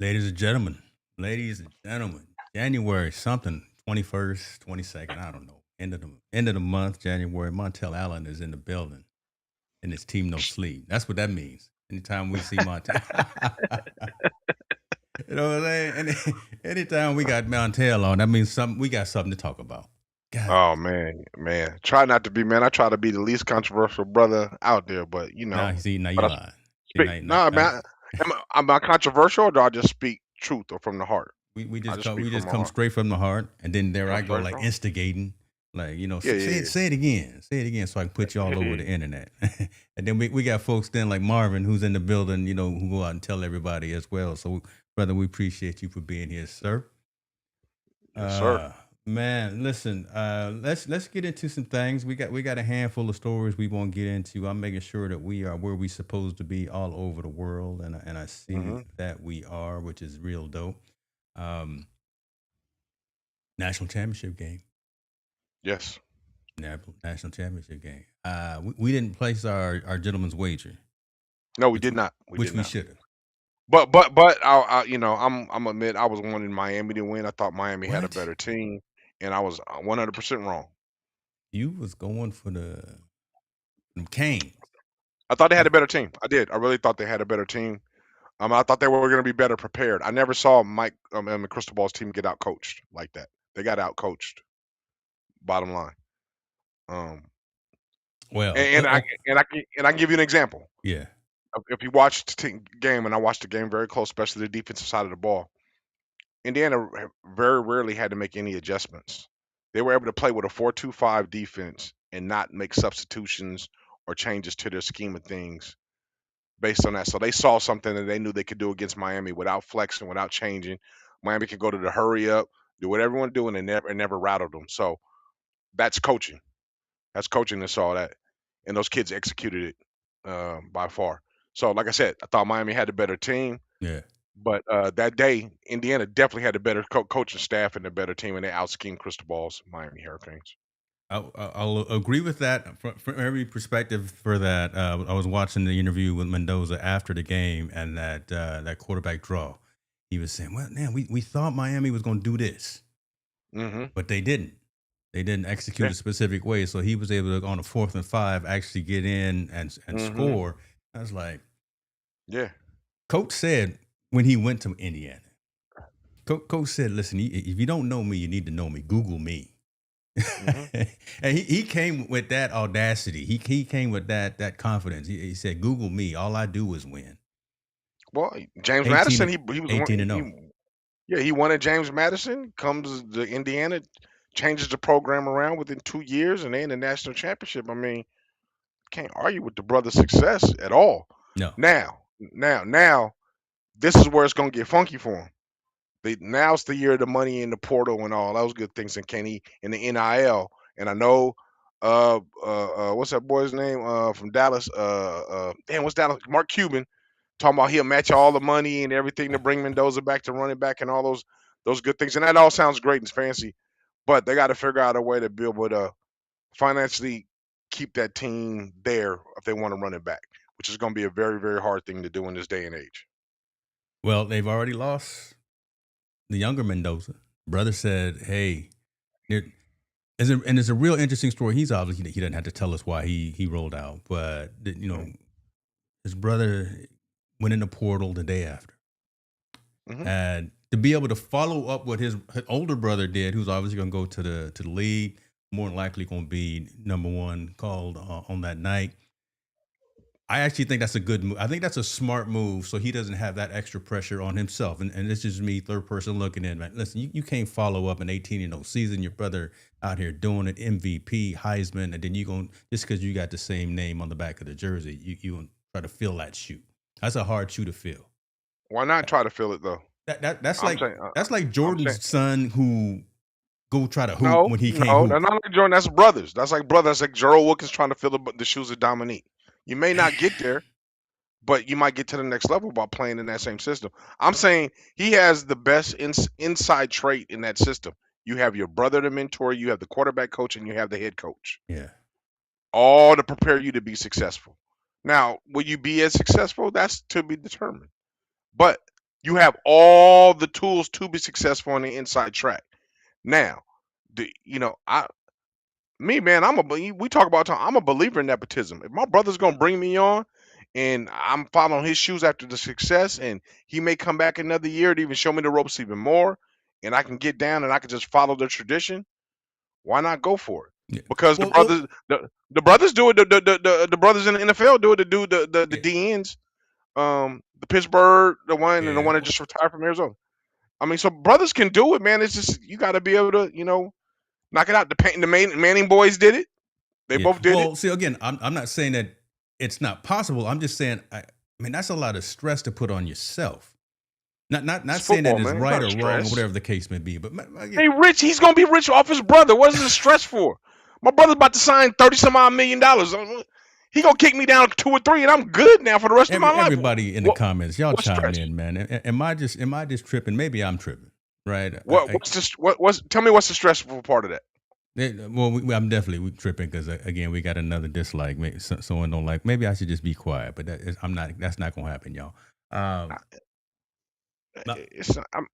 ladies and gentlemen, January something, 21st, 22nd, I don't know. End of the month, January. Montel Allen is in the building, and his team no sleep. That's what that means. Anytime we see Montel, you know what I'm saying? Anytime we got Montel on, that means something. We got something to talk about. God, Oh man. Try not to be, man. I try to be the least controversial brother out there, but now you but I lying. See, speak. Nah, man. Am I controversial, or do I just speak truth or from the heart? we I just just come speak we from just my come heart. straight from the heart, and then there Come I go straight like from. instigating, like Yeah, say yeah, it, say it again, so I can put you all over the internet. And then we got folks then like Marvin who's in the building, who go out and tell everybody as well. So brother, we appreciate you for being here, sir. yes, sir. Uh Man, listen, let's get into some things. We got a handful of stories we want to get into. I'm making sure that we are where we supposed to be all over the world, and I see Hmm. that we are, which is real dope. Um, National championship game. Yes. National championship game. We didn't place our gentleman's wager, No, we which did not. We which did we not. should have. But I'm admit I was wanting Miami to win. I thought Miami had a What? better team, and I was 100% wrong. You was going for the Canes. I thought they had a better team. I did. I really thought they had a better team. I thought they were going to be better prepared. I never saw Mike and the Crystal Ball's team get out coached like that. They got out coached. Bottom line. Um, Well, and I can give you an example. yeah. If you watch the game, and I watched the game very close, especially the defensive side of the ball, Indiana very rarely had to make any adjustments. They were able to play with a 4-2-5 defense and not make substitutions or changes to their scheme of things based on that. So they saw something that they knew they could do against Miami without flexing, without changing. Miami could go to the hurry up, do whatever you want to do, and they never rattled them. So that's coaching. That's coaching that saw that, and those kids executed it by far. So, like I said, I thought Miami had a better team, Yeah. but that day, Indiana definitely had a better coaching staff and a better team, and they out schemed Cristobal's Miami Hurricanes. I'll agree with that from every perspective. For that, I was watching the interview with Mendoza after the game, and that quarterback draw. He was saying, "Well, man, we thought Miami was going to do this, Hmm. but they didn't. They didn't execute Yeah. a specific way. So he was able to, on a 4th and 5, actually get in and Hmm. score." I was like, Yeah. Coach said when he went to Indiana, Coach said, "Listen, if you don't know me, you need to know me. Google me." Hmm. And he came with that audacity. He came with that confidence. He said, "Google me. All I do is win." Well, James 18 Madison, and he was one. 18 and 0. Yeah, he wanted James Madison. Comes to Indiana, changes the program around within 2 years, and they in the national championship. I mean, can't argue with the brother's success at all. No. Now, this is where it's gonna get funky for him. Now's the year of the money in the portal and all those good things, and Kenny in the NIL. And I know, what's that boy's name from Dallas? Damn, what's Dallas? Mark Cuban talking about he'll match all the money and everything to bring Mendoza back to running back and all those good things, and that all sounds great and fancy. But they got to figure out a way to be able to financially keep that team there if they want to run it back, which is going to be a very, very hard thing to do in this day and age. Well, they've already lost the younger Mendoza. Brother said, "Hey, there, and it's a real interesting story. He's obviously he doesn't have to tell us why he rolled out, but Mm-hmm. his brother went in the portal the day after, Mm-hmm. and to be able to follow up what his older brother did, who's obviously going to go to the league, more than likely going to be number one called on that night. I actually think that's a good move. I think that's a smart move, so he doesn't have that extra pressure on himself. And this is me, third person looking in. Man, listen, you can't follow up an 18-0 season. Your brother out here doing it, MVP, Heisman, and then you going just because you got the same name on the back of the jersey, you gonna try to fill that shoe. That's a hard shoe to fill. Why not try to fill it though? That's I'm like saying, I'm saying, Jordan's son who go try to hoop no, when he can't no, they're hoop. not like Jordan. That's brothers. That's like brothers. That's like Gerald Wilkins trying to fill the shoes of Dominique. You may not get there, but you might get to the next level by playing in that same system. I'm saying he has the best inside trait in that system. You have your brother to mentor, you have the quarterback coach, and you have the head coach, Yeah. all to prepare you to be successful. Now, will you be as successful? That's to be determined. But You have all the tools to be successful on the inside track. Now, man, we talk about time. I'm a believer in nepotism. If my brother's gonna bring me on, and I'm following his shoes after the success, and he may come back another year to even show me the ropes even more, and I can get down and I can just follow the tradition. Why not go for it? Yeah. Because Well, the brothers do it. The brothers in the NFL do it. To do the yeah. DNs. The Pittsburgh, the one and the Yeah. one that just retired from Arizona. I mean, so brothers can do it, man. It's just you got to be able to, knock it out. The Manning boys did it. They Yeah. both did it. Well, see, again, I'm not saying that it's not possible. I'm just saying, I mean, that's a lot of stress to put on yourself. Not It's saying that football, it's man. It's right not or a wrong or stress. whatever the case may be. But Hey, Rich, he's gonna be rich off his brother. What is the stress for? My brother's about to sign $30-some-odd million. He gonna kick me down 2 or 3, and I'm good now for the rest of my life. everybody in the What? comments, y'all What's chime stress? in, man. Am I just tripping? Maybe I'm tripping, right? What's this? What's? Tell me what's the stressful part of that? I'm definitely tripping because again, we got another dislike. Maybe someone don't like. Maybe I should just be quiet, but I'm not. That's not gonna happen, y'all. It's I'm,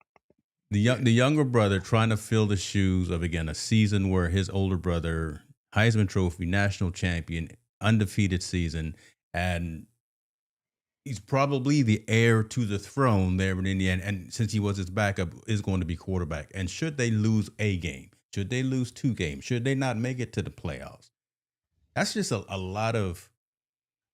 The younger brother trying to fill the shoes of again a season where his older brother, Heisman Trophy, national champion, undefeated season, and he's probably the heir to the throne there in Indiana. And since he was his backup, is going to be quarterback. And should they lose a game, should they lose 2 games, should they not make it to the playoffs, that's just a lot of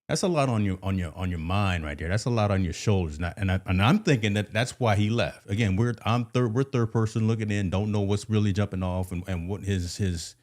that's a lot on your mind right there. That's a lot on your shoulders. And I'm thinking that's why he left. Again, we're third person looking in, don't know what's really jumping off and what his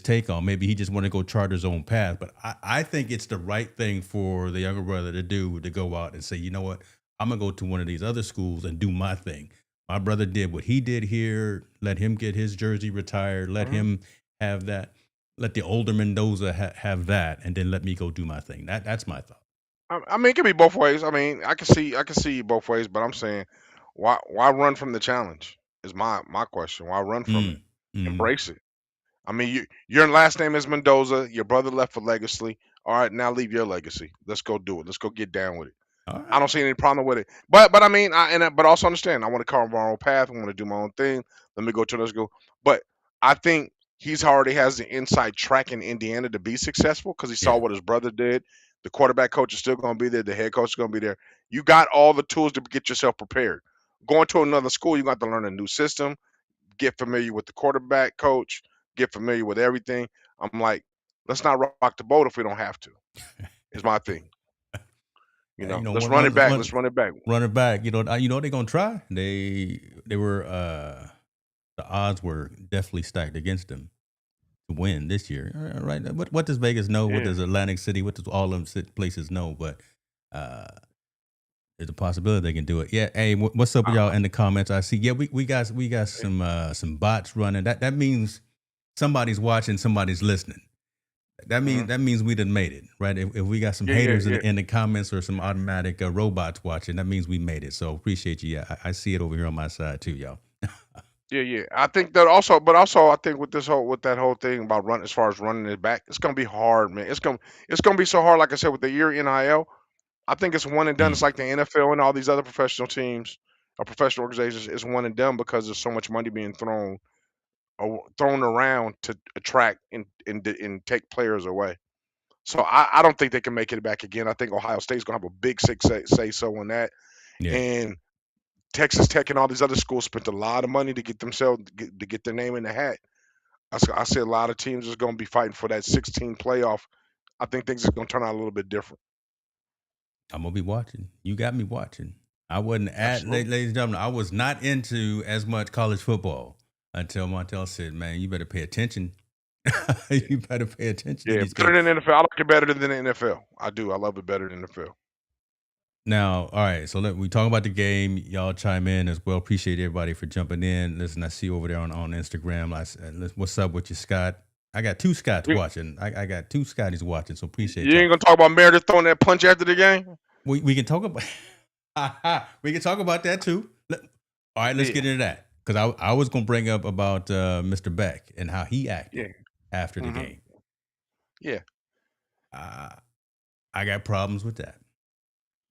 take on. Maybe he just want to go chart his own path. But I think it's the right thing for the younger brother to do, to go out and say, you know what, I'm gonna go to one of these other schools and do my thing. My brother did what he did here. Let him get his jersey retired. Let him have that. Let the older Mendoza have that, and then let me go do my thing. That's my thought. I mean, it can be both ways. I mean, I can see both ways, but I'm saying, why run from the challenge? Is my question. Why run from it? Mm. Embrace it. I mean, your last name is Mendoza. Your brother left for legacy. All right, now leave your legacy. Let's go do it. Let's go get down with it. All I don't right. see any problem with it. But I mean, but also understand. I want to carve my own path. I want to do my own thing. Let me go to let's go. But I think he's already has the inside track in Indiana to be successful because he saw Yeah. what his brother did. The quarterback coach is still going to be there. The head coach is going to be there. You got all the tools to get yourself prepared. Going to another school, you got to learn a new system, get familiar with the quarterback coach, get familiar with everything. I'm like, let's not rock the boat if we don't have to. Is my thing. Let's run it back. Let's run it back. Run it back. They're gonna try. They were the odds were definitely stacked against them to win this year. Right? What does Vegas know? What Yeah. does Atlantic City? What does all them places know? But uh, there's a possibility they can do it. Yeah. Hey, what's up with y'all in the comments? I see. Yeah, we got some bots running. That means somebody's watching, somebody's listening. That means we done made it, right? If we got some haters in the comments or some automatic robots watching, that means we made it. So appreciate you. Yeah, I see it over here on my side too, y'all. Yeah. I think that also, but also I think with that whole thing about run as far as running it back, it's gonna be hard, man. It's gonna be so hard. Like I said, with the year NIL, I think it's one and done. It's Mm. like the NFL and all these other professional teams or professional organizations. It's one and done because there's so much money being thrown around to attract and take players away. So I don't think they can make it back again. I think Ohio State's gonna have a big say so on that. Yeah, And Texas Tech and all these other schools spent a lot of money to get their name in the hat. I see a lot of teams is going to be fighting for that 16 playoff. I think things are going to turn out a little bit different. I'm gonna be watching. You got me watching. I wasn't Absolutely. ladies and gentlemen. I was not into as much college football until Montel said, "Man, you better pay attention. You better pay attention to Yeah, these better games." than the NFL. I like it better than the NFL. I do. I love it better than the NFL. Now, all right. So we talk about the game. Y'all chime in as well. Appreciate everybody for jumping in. Listen, I see you over there on Instagram. What's up with you, Scott? I got 2 Scotts You, watching. I got 2 Scotties watching. So appreciate you y'all. ain't going to talk about Meredith throwing that punch after the game? We can talk about we can talk about that too. All right, let's Yeah. get into that because I was gonna bring up about Mr. Beck and how he acted Yeah. after the hmm game. Yeah. Uh, I got problems with that.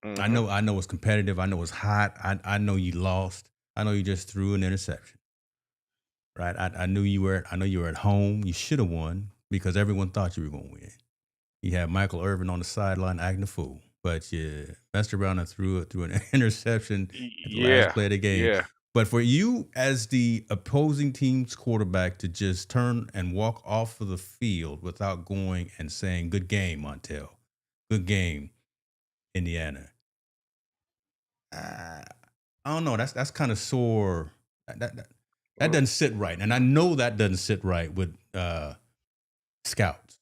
Mhm. I know it's competitive. I know it's hot. I know you lost. I know you just threw an interception, right? I know you were at home. You should have won because everyone thought you were going to win. You had Michael Irvin on the sideline acting a fool, but you messed around and threw an interception at the last Yeah. play of the game. Yeah. But for you as the opposing team's quarterback to just turn and walk off of the field without going and saying, "Good game, Montel. Good game, Indiana." Uh, I don't know. That's kind of sore. That Mm. doesn't sit right, and I know that doesn't sit right with scouts.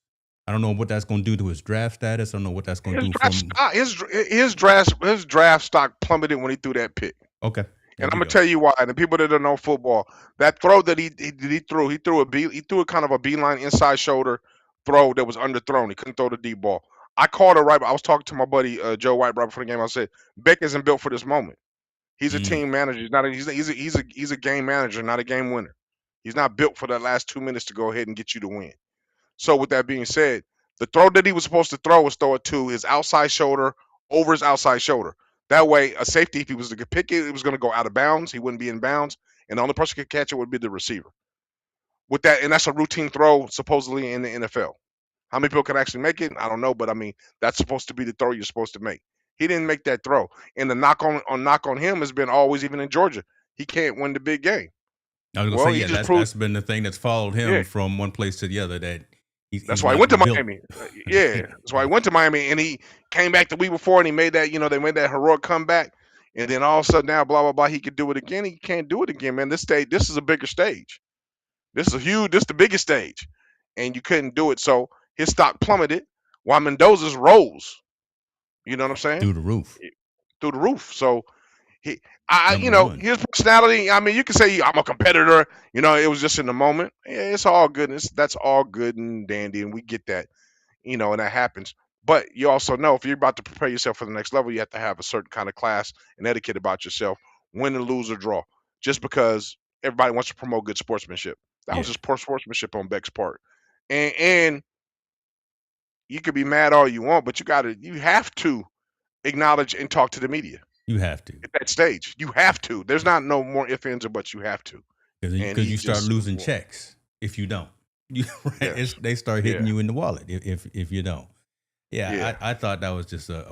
I don't know what that's going to do to his draft status. I don't know what that's going to His do draft from. stock, his draft stock plummeted when he threw that pick. Okay, there And I'm we gonna go. tell you why. And the people that don't know football, that throw that he threw a kind of a beeline inside shoulder throw that was underthrown. He couldn't throw the deep ball. I called it right. I was talking to my buddy Joe White right before the game. I said Beck isn't built for this moment. He's a Mm. team manager. He's not. He's a game manager, not a game winner. He's not built for that last 2 minutes to go ahead and get you to win. So with that being said, the throw that he was supposed to throw was throw it to his outside shoulder over his outside shoulder. That way, a safety, if he was to pick it, it was going to go out of bounds. He wouldn't be in bounds, and the only person who could catch it would be the receiver. With that, and that's a routine throw supposedly in the NFL. How many people can actually make it? I don't know, but I mean that's supposed to be the throw you're supposed to make. He didn't make that throw, and the knock on him has been always even in Georgia. He can't win the big game. I was gonna Well, say, he yeah, just that's proved, that's been the thing that's followed yeah. him from one place to the other. That That's he's why he went to not built. Miami. Yeah, that's why he went to Miami, and he came back the week before, and he made that. They made that heroic comeback, and then all of a sudden now, blah blah blah, he could do it again. He can't do it again, man. This is a bigger stage. This is a huge. This is the biggest stage, and you couldn't do it. So his stock plummeted, while Mendoza's rose. You know what I'm saying? Through the roof. Through the roof. So he, Number one. his personality. I mean, you can say I'm a competitor. It was just in the moment. Yeah, it's all good. That's all good and dandy, and we get that. And that happens. But you also know if you're about to prepare yourself for the next level, you have to have a certain kind of class and etiquette about yourself, win and lose or draw. Just because everybody wants to promote good sportsmanship, that was Yeah, just poor sportsmanship on Beck's part. And you could be mad all you want, but you have to acknowledge and talk to the media you have to, at that stage. You have to. There's not no more ifs ands or buts. You have to. And because he you start just, losing checks if you don't. You right? yes, They start hitting yeah, you in the wallet if you don't. yeah. Yeah, I thought that was just a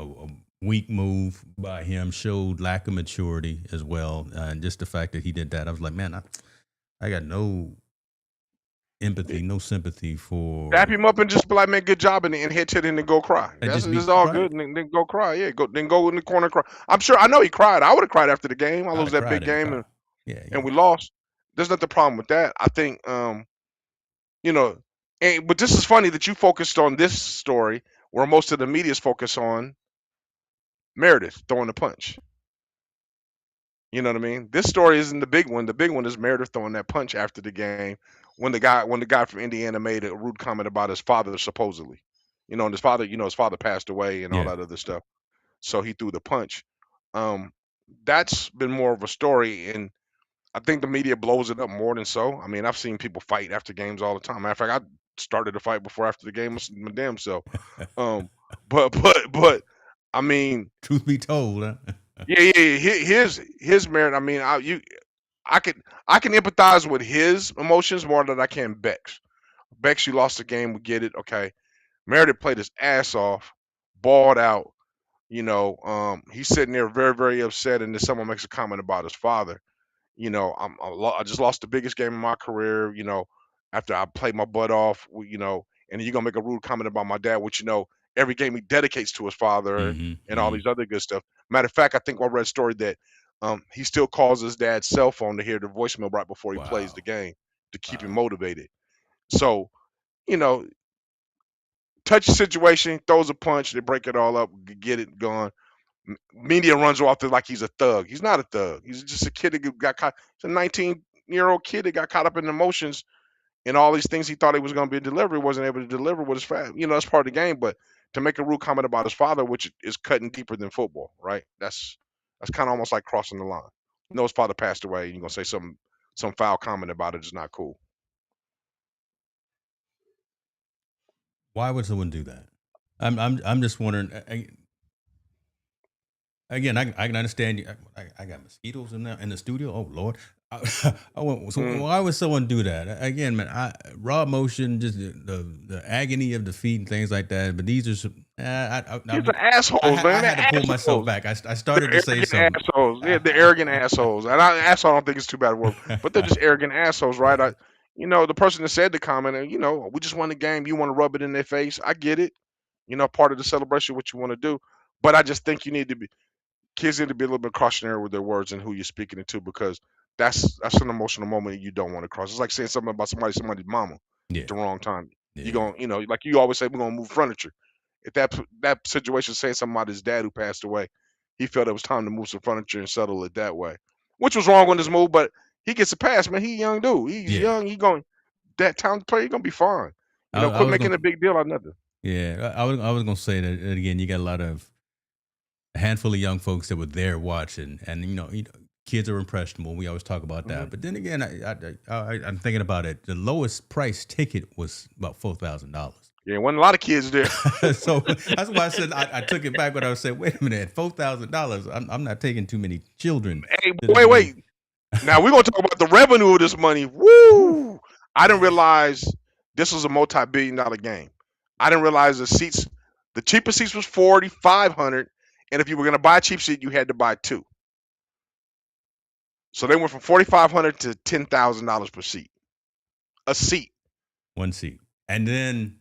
weak move by him. Showed lack of maturity as well, and just the fact that he did that, I was like, man, I got no empathy, no sympathy Dap for. him up and just be like, man, good job, and hit it and then go cry. And That's just be it's all right. good, and then go cry. Yeah, go in the corner and cry. I know he cried. I would have cried after the game. I I'd lose have that cried big in the game, car. Yeah, and yeah, we lost. There's not the problem with that. I think, you know, but this is funny that you focused on this story where most of the media is focused on Meredith throwing the punch. You know what I mean? This story isn't the big one. The big one is Meredith throwing that punch after the game when the guy from Indiana made a rude comment about his father supposedly. And his father passed away and all yeah. that other stuff. So he threw the punch. Um, that's been more of a story, and I think the media blows it up more than so. I mean, I've seen people fight after games all the time. Matter of fact, I started a fight before after the game my damn self. Um, but I mean, Truth be told, huh? yeah, yeah, yeah. His merit. I mean, I can empathize with his emotions more than I can Beck's. Beck's, you lost the game. We get it. Okay. Meredith played his ass off, balled out. He's sitting there very, very upset, and then someone makes a comment about his father. I just lost the biggest game of my career. After I played my butt off. And you're gonna make a rude comment about my dad, which every game he dedicates to his father Mm-hmm. and all Mm-hmm. these other good stuff. Matter of fact, I think I read a story that he still calls his dad's cell phone to hear the voicemail right before he plays the Wow. game to keep him Wow. motivated. So, you know, touchy situation, throws a punch, they break it all up, get it gone. Media runs off there like he's a thug. He's not a thug. He's just a kid that got caught. He's a 19-year-old kid that got caught up in emotions and all these things he thought he was going to be delivered, wasn't able to deliver with his family. That's part of the game. But to make a rude comment about his father, which is cutting deeper than football, right? That's kind of almost like crossing the line. His father passed away, and you're gonna say some foul comment about it is not cool. Why would someone do that? I'm just wondering. again, I can understand you. I got mosquitoes in the studio. Oh Lord, I went, so Mm. why would someone do that? Again, man, raw emotion, just the agony of defeat and things like that. But these are some. Kids are assholes, I man. had to They're pull myself assholes. back. I They're started to say arrogant something. assholes. Yeah, they're arrogant assholes. And asshole, I don't think it's too bad a word, but they're just arrogant assholes, right? Yeah, The person that said the comment, we just won the game. You want to rub it in their face. I get it. Part of the celebration, what you want to do. But I just think kids need to be a little bit cautionary with their words and who you're speaking it to, because that's an emotional moment you don't want to cross. It's like saying something about somebody's mama yeah, at the wrong time. You yeah. going, like you always say, we're gonna move furniture. If that situation saying something about his dad who passed away, he felt it was time to move some furniture and settle it that way, which was wrong on this move. But he gets a pass, man. He a young dude. He's Yeah. young. He going that talented player. He gonna be fine. I Quit was making gonna. a big deal out of nothing. Yeah, I was gonna say that again. You got a handful of young folks that were there watching, and kids are impressionable. We always talk about Hmm. that, but then again, I'm thinking about it. The lowest price ticket was about $4,000. Yeah, wasn't a lot of kids there. So that's why I said I took it back when I was saying, wait a minute, $4,000. I'm not taking too many children Hey, to this game. wait. Now we're gonna talk about the revenue of this money. Woo! I didn't realize this was a multi-billion-dollar game. I didn't realize the cheapest seats was 4,500, and if you were gonna buy a cheap seat, you had to buy two. So they went from 4,500 to $10,000 per seat. A seat. One seat, and then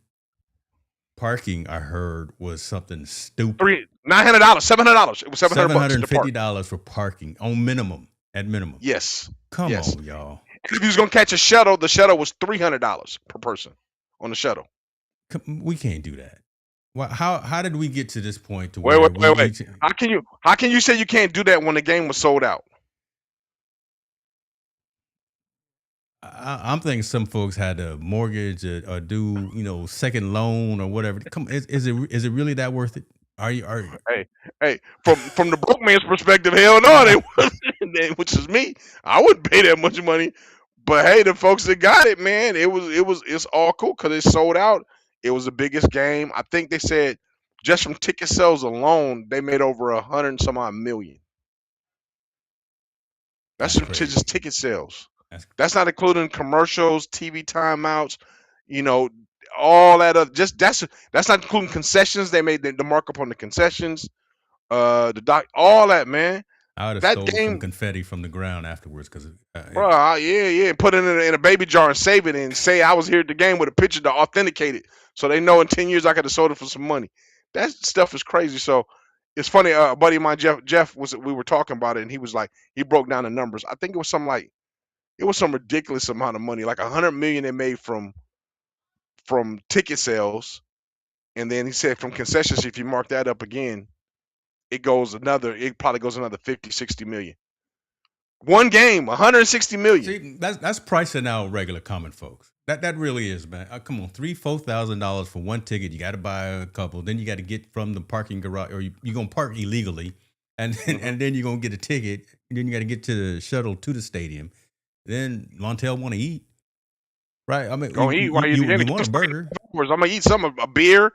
parking. I heard was something stupid. $900, $700. It was $700 to park. $750 for parking on minimum. At minimum. Yes. Come Yes. on, y'all. And if you was gonna catch a shuttle, the shuttle was $300 per person on the shuttle. We can't do that. Well, how did we get to this point to Wait, where wait. How can you say you can't do that when the game was sold out? I'm thinking some folks had a mortgage or do second loan or whatever. Come, is it really that worth it? Are you? Hey, from the broke man's perspective, hell no, they wasn't. Which is me. I wouldn't pay that much money. But hey, the folks that got it, man, it's all cool because it sold out. It was the biggest game. I think they said just from ticket sales alone, they made over 100 and some odd million. That's That's from crazy. just ticket sales. That's not including commercials, TV timeouts, all that other. Just that's not including concessions. They made the markup on the concessions. All that, man. I would have That stole some game, confetti from the ground afterwards because bro. Yeah. Put it in a baby jar and save it, and say I was here at the game with a picture to authenticate it, so they know in 10 years I could have sold it for some money. That stuff is crazy. So it's funny. A buddy of mine, Jeff, we were talking about it, and he was like, he broke down the numbers. I think it was some ridiculous amount of money, like 100 million they made from ticket sales, and then he said from concessions, if you mark that up again, it probably goes another 50, 60 million. One game, 160 million. See, that's pricing out regular common folks. That really is, man. Come on, $3,000-$4,000 for one ticket. You got to buy a couple. Then you got to get from the parking garage, or you're gonna park illegally, and then you're gonna get a ticket. And then you got to get to the shuttle to the stadium. Then Montel want to eat, right? I mean, Go eat while you want a burger. I'm gonna eat a beer.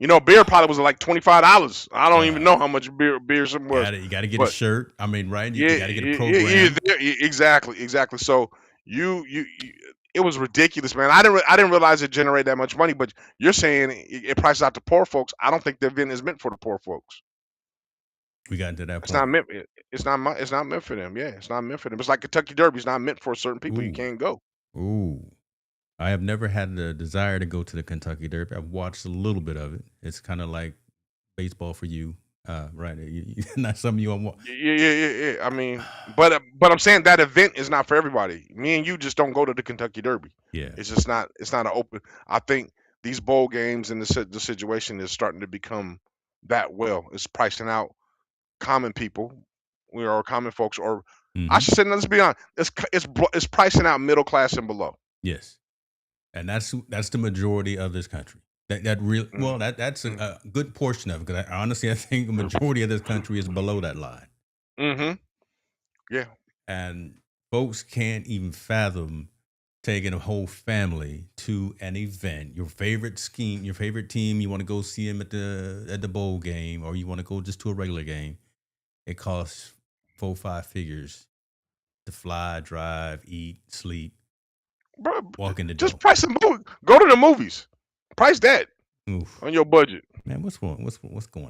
Beer probably was like $25. I don't even know how much beer some was. You got to get a shirt. I mean, right? You got to get a program. Exactly. So you it was ridiculous, man. I didn't realize it generated that much money. But you're saying it prices out to poor folks. I don't think the event is meant for the poor folks. We got into that point. It's not meant. It's not meant for them. Yeah, it's not meant for them. It's like Kentucky Derby. It's not meant for certain people. You can't go. Ooh. I have never had the desire to go to the Kentucky Derby. I've watched a little bit of it. It's kind of like baseball for you, right? Not something you want. Yeah. I mean, but I'm saying that event is not for everybody. Me and you just don't go to the Kentucky Derby. Yeah, it's just not. It's not an open. I think these bowl games and the situation is starting to become that well. It's pricing out common people. We are common folks, or I should say, let's be honest. It's pricing out middle class and below. Yes. And that's the majority of this country. That's a good portion of it. Because honestly, I think the majority of this country is below that line. Mm-hmm. Yeah. And folks can't even fathom taking a whole family to an event, your favorite team, you want to go see them at the bowl game, or you want to go just to a regular game, it costs 4-5 figures to fly, drive, eat, sleep, Bro, walk in the door. just price the movie. Go to the movies. Price that Oof. on your budget. Man, what's going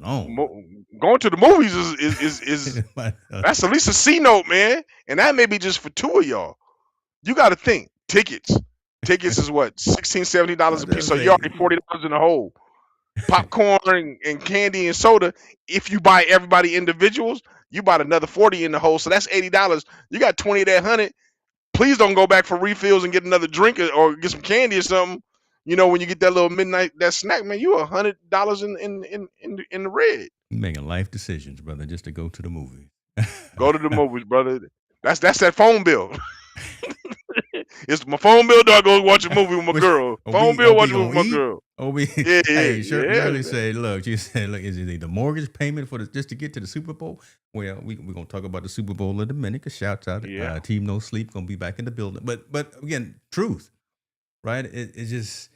on? Going to the movies is that's at least a C note, man. And that may be just for two of y'all. You got to think tickets. Tickets is what $16, $17 a piece. So you're already $40 in the hole. Popcorn and candy and soda. If you buy everybody individuals, you bought another 40 in the hole. So that's $80. You got 20 of that 100. Please don't go back for refills and get another drink or get some candy or something. You know, when you get that little midnight that snack, man, you $100 in the red. You're making life decisions, brother, just to go to the movie. Go to the movies, brother. That's that phone bill. It's my phone bill. Do I go watch a movie with my girl? Phone bill, watch a movie with my girl. Hey, Shirley said, look, she said, look, is it the mortgage payment for just to get to the Super Bowl? Well, we're gonna talk about the Super Bowl in a minute. Cause shouts out, Team No Sleep gonna be back in the building. But again, truth, right? It's just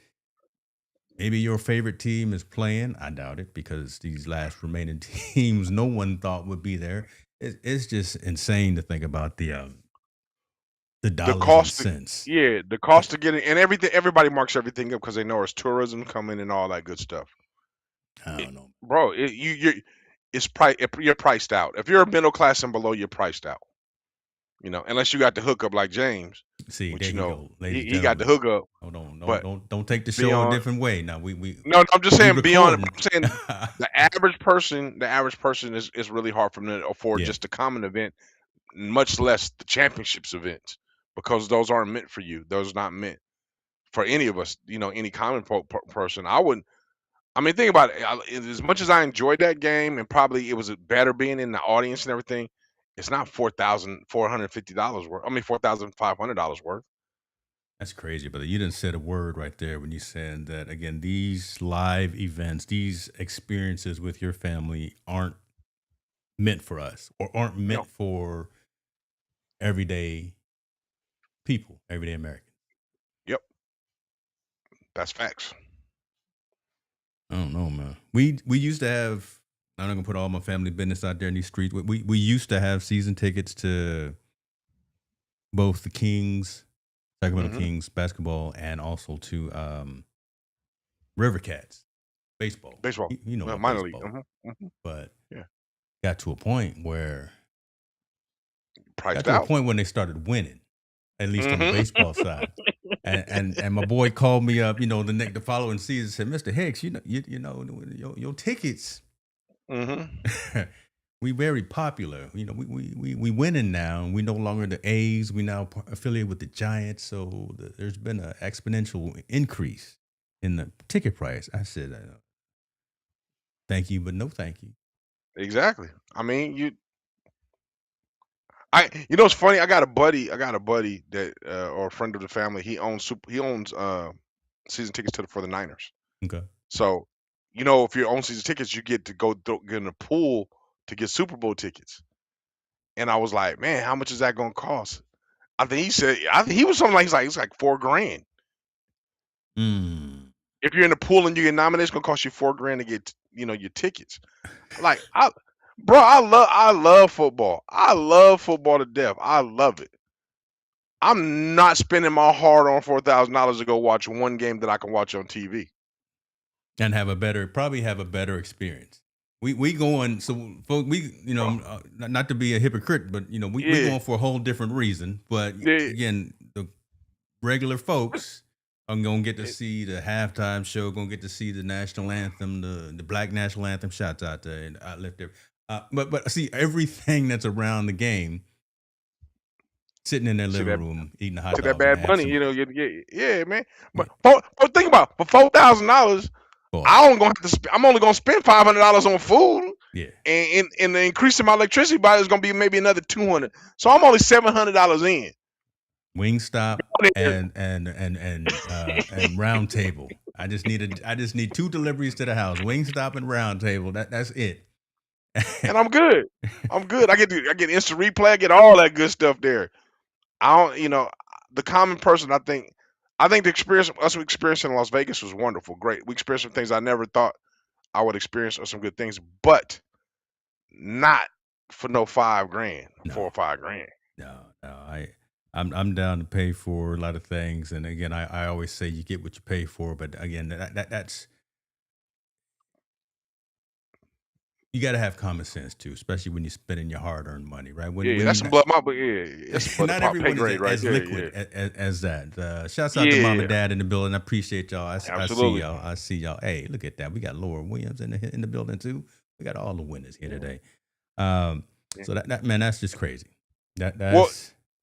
maybe your favorite team is playing. I doubt it because these last remaining teams, no one thought would be there. It's just insane to think about the dollars cost and cents. The cost to get it and everything. Everybody marks everything up because they know it's tourism coming and all that good stuff. I don't know, bro. You're priced out. If you're a middle class and below, you're priced out. You know, unless you got the hookup like James. See, which, there you know, go, he got the hookup. Don't take the show a different way. Now No, I'm just saying beyond. I'm saying the average person is really hard for them to afford just the common event, much less the championships events, because those aren't meant for you. Those are not meant for any of us. You know, any common person. I wouldn't. I mean, think about it. As much as I enjoyed that game, and probably it was better being in the audience and everything, it's not $4,450 worth. I mean, $4,500 worth. That's crazy, brother. You didn't say a word right there when you said that. Again, these live events, these experiences with your family aren't meant for us, or aren't meant for everyday people, everyday Americans. Yep, that's facts. I don't know, man. We used to have. I'm not gonna put all my family business out there in these streets. We used to have season tickets to both the Kings, Sacramento Kings basketball, and also to River Cats baseball. You know, minor league. But got to a point where priced out. A point when they started winning, at least on the baseball side. And my boy called me up, you know, the following season, said, "Mr. Hicks, you know, your tickets." We very popular. You know, we winning now, and we no longer the A's. We now affiliated with the Giants. So there's been an exponential increase in the ticket price. I said, "Thank you, but no thank you." Exactly. I mean, you know, it's funny. I got a buddy that or a friend of the family. He owns season tickets for the Niners. Okay. So, you know, if you own season tickets, you get to get in a pool to get Super Bowl tickets. And I was like, man, how much is that going to cost? I think he was something like it's like $4,000. If you're in the pool and you get nominated, it's going to cost you $4,000 to get, you know, your tickets. Like, I love football. I love football to death. I love it. I'm not spending my hard-earned $4,000 to go watch one game that I can watch on TV. And probably have a better experience. We going, so we, you know, not to be a hypocrite, but you know, we going for a whole different reason. But again, the regular folks are gonna get to see the halftime show, gonna get to see the national anthem, the Black national anthem. Shouts out there, and I left there. But see everything that's around the game, sitting in their living room eating a hot dog. To that Bad Bunny, you know, man. But think about it, for $4,000. I'm only gonna spend $500 on food. Yeah. And the increase in my electricity bill is gonna be maybe another $200. So I'm only $700 in. Wingstop and Round Table. I just need 2 deliveries to the house. Wingstop and Round Table. That's it. And I'm good. I get instant replay. I get all that good stuff there. I don't, you know, the common person. I think the experience us experiencing in Las Vegas was wonderful, great. We experienced some things I never thought I would experience, or some good things, but not for no $5,000, No. 4 or 5 grand. No. I'm down to pay for a lot of things, and again, I always say you get what you pay for. But again, that's you got to have common sense too, especially when you're spending your hard-earned money, right? When Yeah, when that's you some blood my that's some blood not pop pay everyone is grade right as there. liquid Yeah. as that. Shouts out to mom Yeah. and dad in the building. I appreciate y'all. I see Absolutely. y'all. I see y'all. Hey, look at that. We got Laura Williams in the building too. We got all the winners here Yeah. today. Yeah. So that man, that's just crazy. That's Well,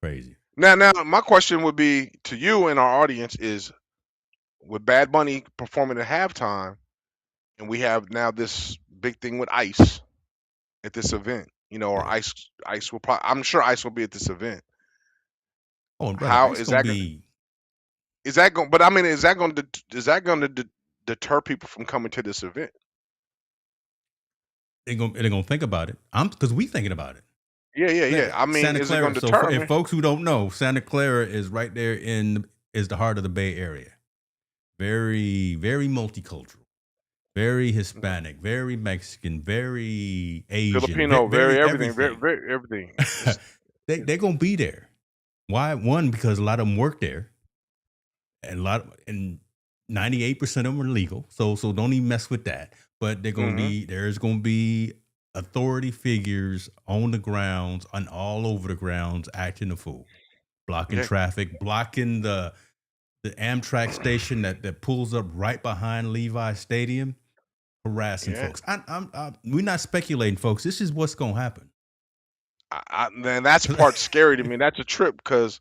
crazy. now my question would be to you and our audience is, with Bad Bunny performing at halftime, and we have now this big thing with Ice at this event, you know, or Yeah. Ice will probably, I'm sure Ice will be at this event. Oh, and brother, How Ice is gonna that be? is that going? But I mean, is that going to deter people from coming to this event? They're gonna think about it. Because we thinking about it. Yeah. I mean, Santa is it Clara. going to So deter if me? folks who don't know, Santa Clara is right there is the heart of the Bay Area. Very, very multicultural, very Hispanic, very Mexican, very Asian, Filipino, very everything, everything. very everything. They're gonna be there. Why? One, because a lot of them work there, and 98% of them are legal. So don't even mess with that. But they're gonna be there's gonna be authority figures on the grounds and all over the grounds acting the fool, blocking traffic, blocking the Amtrak station that pulls up right behind Levi Stadium, harassing folks. We're not speculating, folks. This is what's gonna happen. Man, that's part scary to me. That's a trip because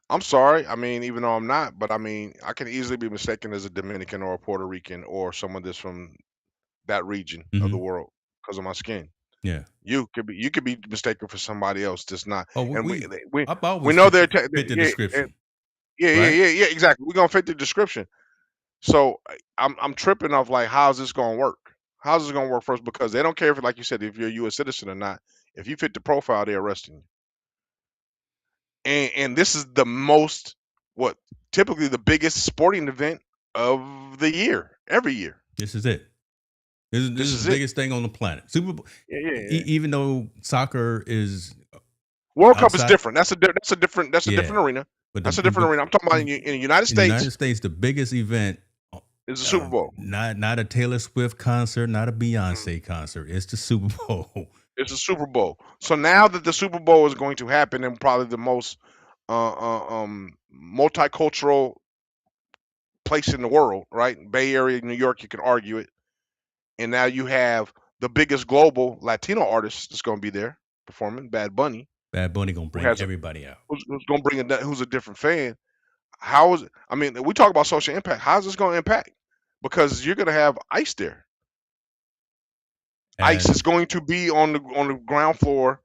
I'm sorry. I mean, even though I'm not, but I mean, I can easily be mistaken as a Dominican or a Puerto Rican or someone that's from that region of the world because of my skin. Yeah, you could be mistaken for somebody else that's not. Oh, And I've always we know they're fit the description. Yeah, right? exactly. We're gonna fit the description. So I'm tripping off like, how's this gonna work? How's this gonna work first? Because they don't care if, like you said, if you're a U.S. citizen or not. If you fit the profile, they're arresting you. And this is the most, typically the biggest sporting event of the year, every year. This is it. This is the biggest thing on the planet. Super Bowl. Yeah. Even though soccer is World Cup is different. That's a different arena. But that's a different arena. I'm talking about in the United States. In the United States, the biggest event is the Super Bowl. Not a Taylor Swift concert, not a Beyonce concert. It's the Super Bowl. It's the Super Bowl. So now that the Super Bowl is going to happen in probably the most multicultural place in the world, right? Bay Area, New York, you can argue it. And now you have the biggest global Latino artist that's going to be there performing, Bad Bunny. Bad Bunny going to bring everybody out. Who's going to bring who's a different fan. How is it? I mean, we talk about social impact. How's this going to impact? Because you're going to have Ice there. Ice is going to be on the ground floor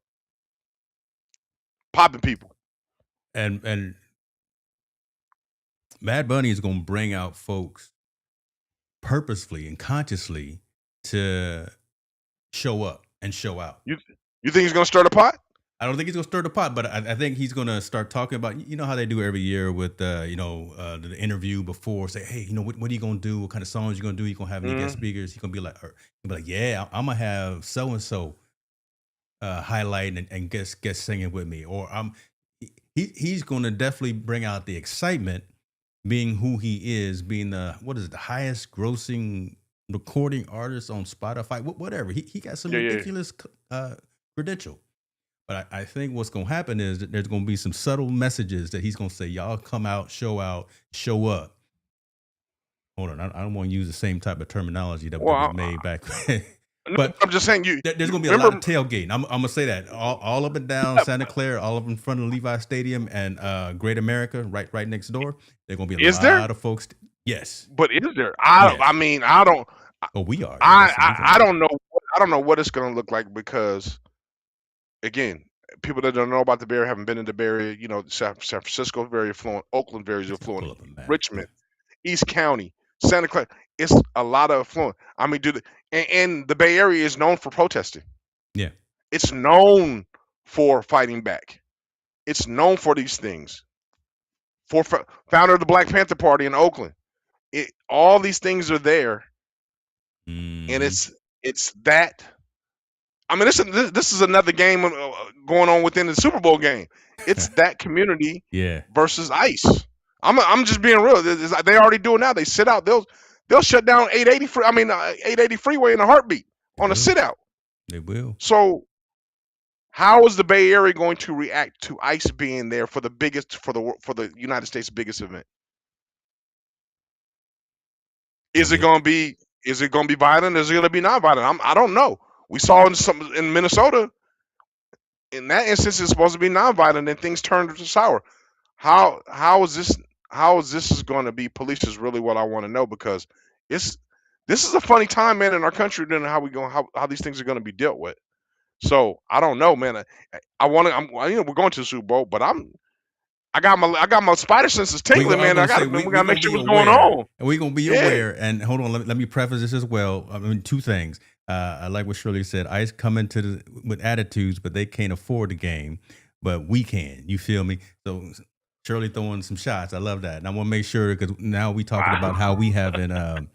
popping people. And Bad Bunny is going to bring out folks purposefully and consciously to show up and show out. You think he's going to stir the pot? I don't think he's going to stir the pot, but I think he's going to start talking about, you know how they do every year with, the interview before, say, hey, what are you going to do? What kind of songs you going to do? You going to have any guest speakers? He's going to be like, yeah, I'm going to have so-and-so highlighting and guest singing with me. Or he's going to definitely bring out the excitement, being who he is, being the highest grossing recording artist on Spotify, whatever. He got some ridiculous credential. But I think what's going to happen is that there's going to be some subtle messages that he's going to say, y'all come out, show up. Hold on. I don't want to use the same type of terminology that was made back then. But I'm just saying, there's going to be a lot of tailgating. I'm going to say that all up and down Santa Clara, all up in front of Levi Stadium and Great America, right next door. There's going to be a lot of folks. Yes. But is there? I mean, I don't. Oh, we are. I don't know. I don't know what it's going to look like because, again, people that don't know about the Bay Area, haven't been in the Bay Area. San Francisco is very affluent. Oakland very affluent. Richmond, East County, Santa Clara. It's a lot of affluent. I mean, and the Bay Area is known for protesting. Yeah, it's known for fighting back. It's known for these things. For founder of the Black Panther Party in Oakland, all these things are there, and it's that I mean, this is another game going on within the Super Bowl game. It's that community Yeah. versus ICE. I'm just being real. They already do it now. They sit out. They'll shut down 880 freeway in a heartbeat on a sit out. They will. So how is the Bay Area going to react to ICE being there for the United States' biggest event? Is it going to be violent? Is it going to be non-violent? I don't know. We saw in Minnesota. In that instance, it's supposed to be non-violent, and things turned sour. How is this going to be policed is really what I want to know, because this is a funny time, man, in our country. Then how these things are going to be dealt with. So I don't know, man. We're going to the Super Bowl, but I got my spider senses tingling, man. We gotta make sure what's going on. And we're gonna be aware. And hold on, let me preface this as well. I mean, two things. I like what Shirley said. ICE come into with attitudes, but they can't afford the game, but we can. You feel me? So Shirley throwing some shots. I love that, and I want to make sure, because now we talking about how we have an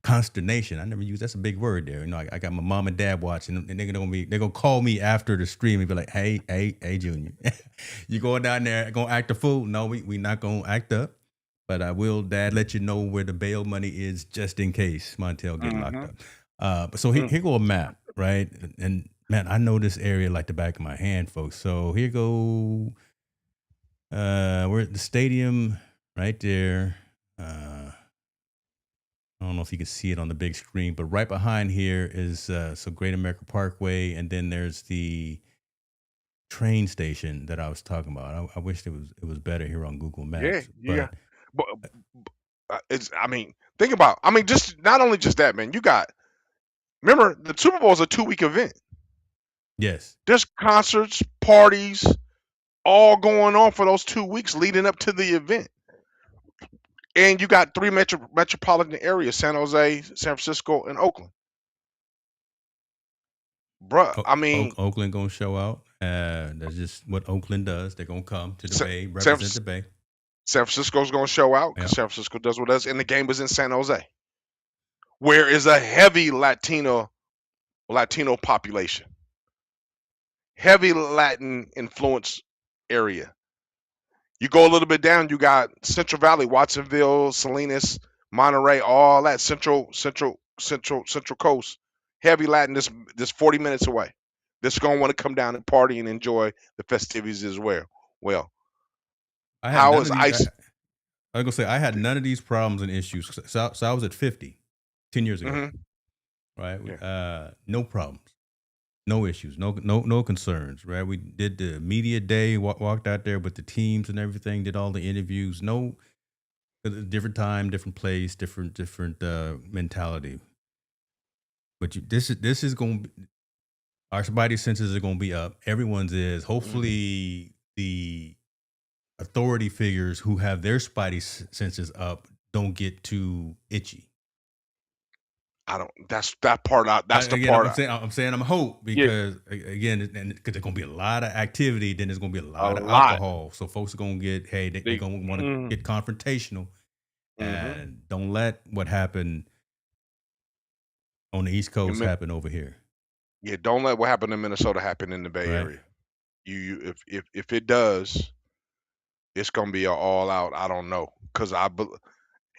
consternation. I never use that's a big word there. You know, I got my mom and dad watching, and they're gonna call me after the stream and be like, "Hey, Junior, you going down there gonna act a fool?" No, we not gonna act up, but I will, Dad, let you know where the bail money is just in case Montel get locked up. But so here go a map, right? And man, I know this area like the back of my hand, folks. So here go. We're at the stadium right there. I don't know if you can see it on the big screen, but right behind here is so Great America Parkway, and then there's the train station that I was talking about. I wish it was better here on Google Maps. Yeah. But think about. Just not only just that, man. Remember, the Super Bowl is a 2-week event. Yes. There's concerts, parties, all going on for those 2 weeks leading up to the event. And you got 3 metropolitan areas: San Jose, San Francisco, and Oakland. Bruh, Oakland gonna show out. That's just what Oakland does. They're gonna come to the Bay, represent the Bay. San Francisco's gonna show out because San Francisco does what it does, and the game was in San Jose, where is a heavy Latino population, heavy Latin influence area. You go a little bit down, you got Central Valley, Watsonville, Salinas, Monterey, all that central coast, heavy Latin. This 40 minutes away. This gonna want to come down and party and enjoy the festivities as well. Well, how is ICE? I was gonna say I had none of these problems and issues. So I was at 50 10 years ago, right? Yeah. No problems. No issues, no concerns, right? We did the media day, walked out there with the teams and everything, did all the interviews. No, different time, different place, different mentality. But this is going to be, our spidey senses are going to be up. Everyone's is. Hopefully, the authority figures who have their spidey senses up don't get too itchy. That's that part out. That's the part. I'm saying I'm hope, because again, because there's gonna be a lot of activity, then there's gonna be a lot of alcohol. So folks are gonna get, they're gonna want to get confrontational, and don't let what happened on the East Coast happen over here. Yeah, don't let what happened in Minnesota happen in the Bay Area. You if it does, it's gonna be an all out. I don't know, because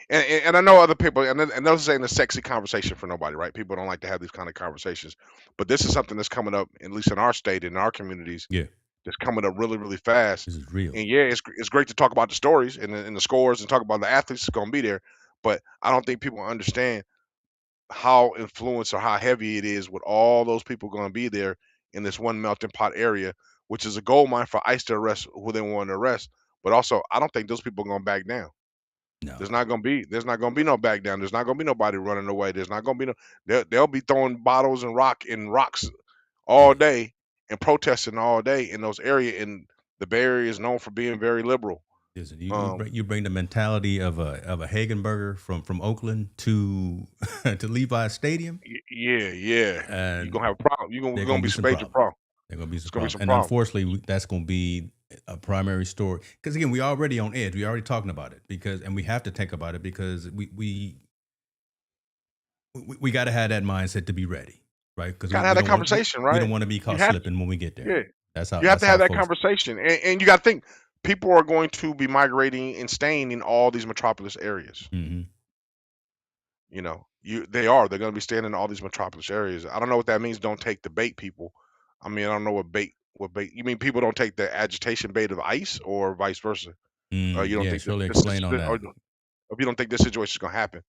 and I know other people, and this ain't a sexy conversation for nobody, right? People don't like to have these kind of conversations, but this is something that's coming up, at least in our state, in our communities. Yeah, that's coming up really, really fast. This is real. And yeah, it's great to talk about the stories and the scores and talk about the athletes that's going to be there, but I don't think people understand how influenced or how heavy it is with all those people going to be there in this one melting pot area, which is a gold mine for ICE to arrest who they want to arrest. But also, I don't think those people are going to back down. No. There's not gonna be no back down. There's not gonna be nobody running away. There's not gonna be they'll be throwing bottles and rocks all day and protesting all day in those areas. And the Bay Area is known for being very liberal. Listen, you bring the mentality of a Hagenberger from Oakland to Levi Stadium. Yeah. And you're gonna have a problem. You're gonna be some major problem. They're gonna be some problem. And unfortunately, that's gonna be a primary story, because again, we already on edge. We already talking about it, and we have to think about it, because we got to have that mindset to be ready. right? Because Gotta have that conversation, we right? don't want to be You caught have to. slipping when we get there. Yeah, That's you have to have that folks. conversation, and you got to think people are going to be migrating and staying in all these metropolis areas. Mm-hmm. You know, they're going to be staying in all these metropolis areas. I don't know what that means. Don't take the bait, people. I mean, I don't know what bait. What bait? You mean people don't take the agitation bait of ICE, or vice versa? Or you don't Yeah, think that surely this explain on that. or if you don't think this situation is going to happen?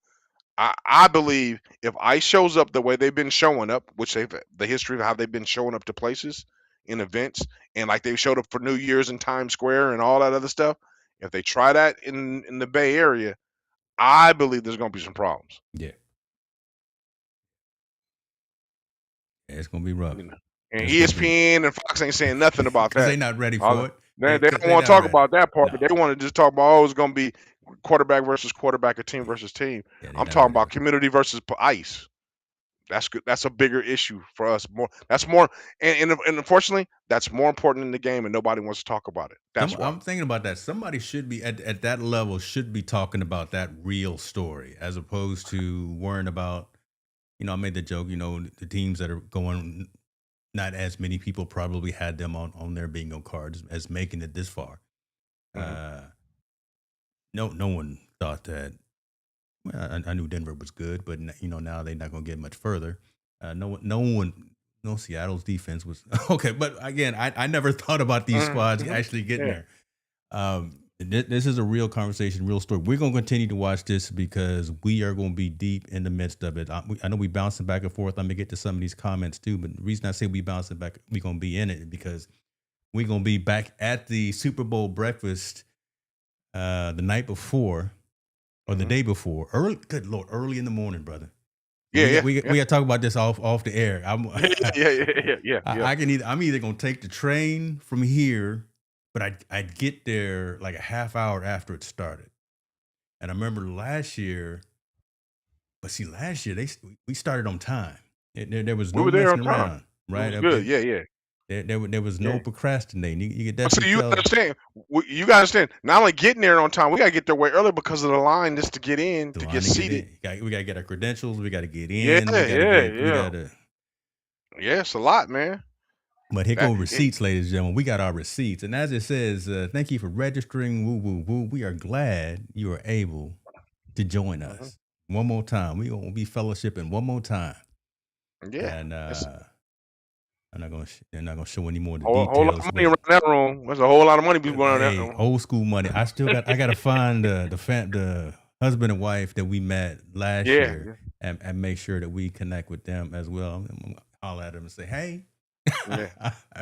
I believe if ICE shows up the way they've been showing up, which the history of how they've been showing up to places in events, and like they showed up for New Year's in Times Square and all that other stuff, if they try that in the Bay Area, I believe there's going to be some problems. Yeah. It's gonna be rough. You know? And ESPN and Fox ain't saying nothing about that. They're not ready for it. They don't want to talk about that part, but they want to just talk about, it's going to be quarterback versus quarterback, or team versus team. I'm talking about community versus ICE. That's good. That's a bigger issue for us. And unfortunately, that's more important in the game, and nobody wants to talk about it. That's why I'm thinking about that. Somebody should be at that level, should be talking about that real story, as opposed to worrying about. I made the joke. The teams that are going, not as many people probably had them on their bingo cards as making it this far. Mm-hmm. No one thought that. Well, I knew Denver was good, but now they're not going to get much further. No Seattle's defense was okay, but again, I never thought about these squads actually getting there. This is a real conversation, real story. We're going to continue to watch this because we are going to be deep in the midst of it. I know we bouncing back and forth. I'm going to get to some of these comments too, but the reason I say we bouncing back, we're going to be in it because we're going to be back at the Super Bowl breakfast the night before or the day before. Early in the morning, brother. We got to talk about this off the air. Yeah. I'm either going to take the train from here, but I'd get there like a half hour after it started. And I remember last year we started on time. There was no messing around, right? It was good, yeah. There was no procrastinating. You could definitely tell. Understand. You got to understand. Not only getting there on time, we got to get there way early because of the line just to get in, to get seated. We got to get our credentials. We got to get in. Yeah, it's a lot, man. But here go receipts, ladies and gentlemen. We got our receipts. And as it says, thank you for registering. Woo, woo, woo. We are glad you are able to join us. One more time. We're going to be fellowshipping one more time. Yeah. And I'm not gonna show any more of the details. Whole lot of money around that room. There's a whole lot of money people around that room. Old school money. I gotta find the husband and wife that we met last year and make sure that we connect with them as well. I'm gonna holler at them and say, hey.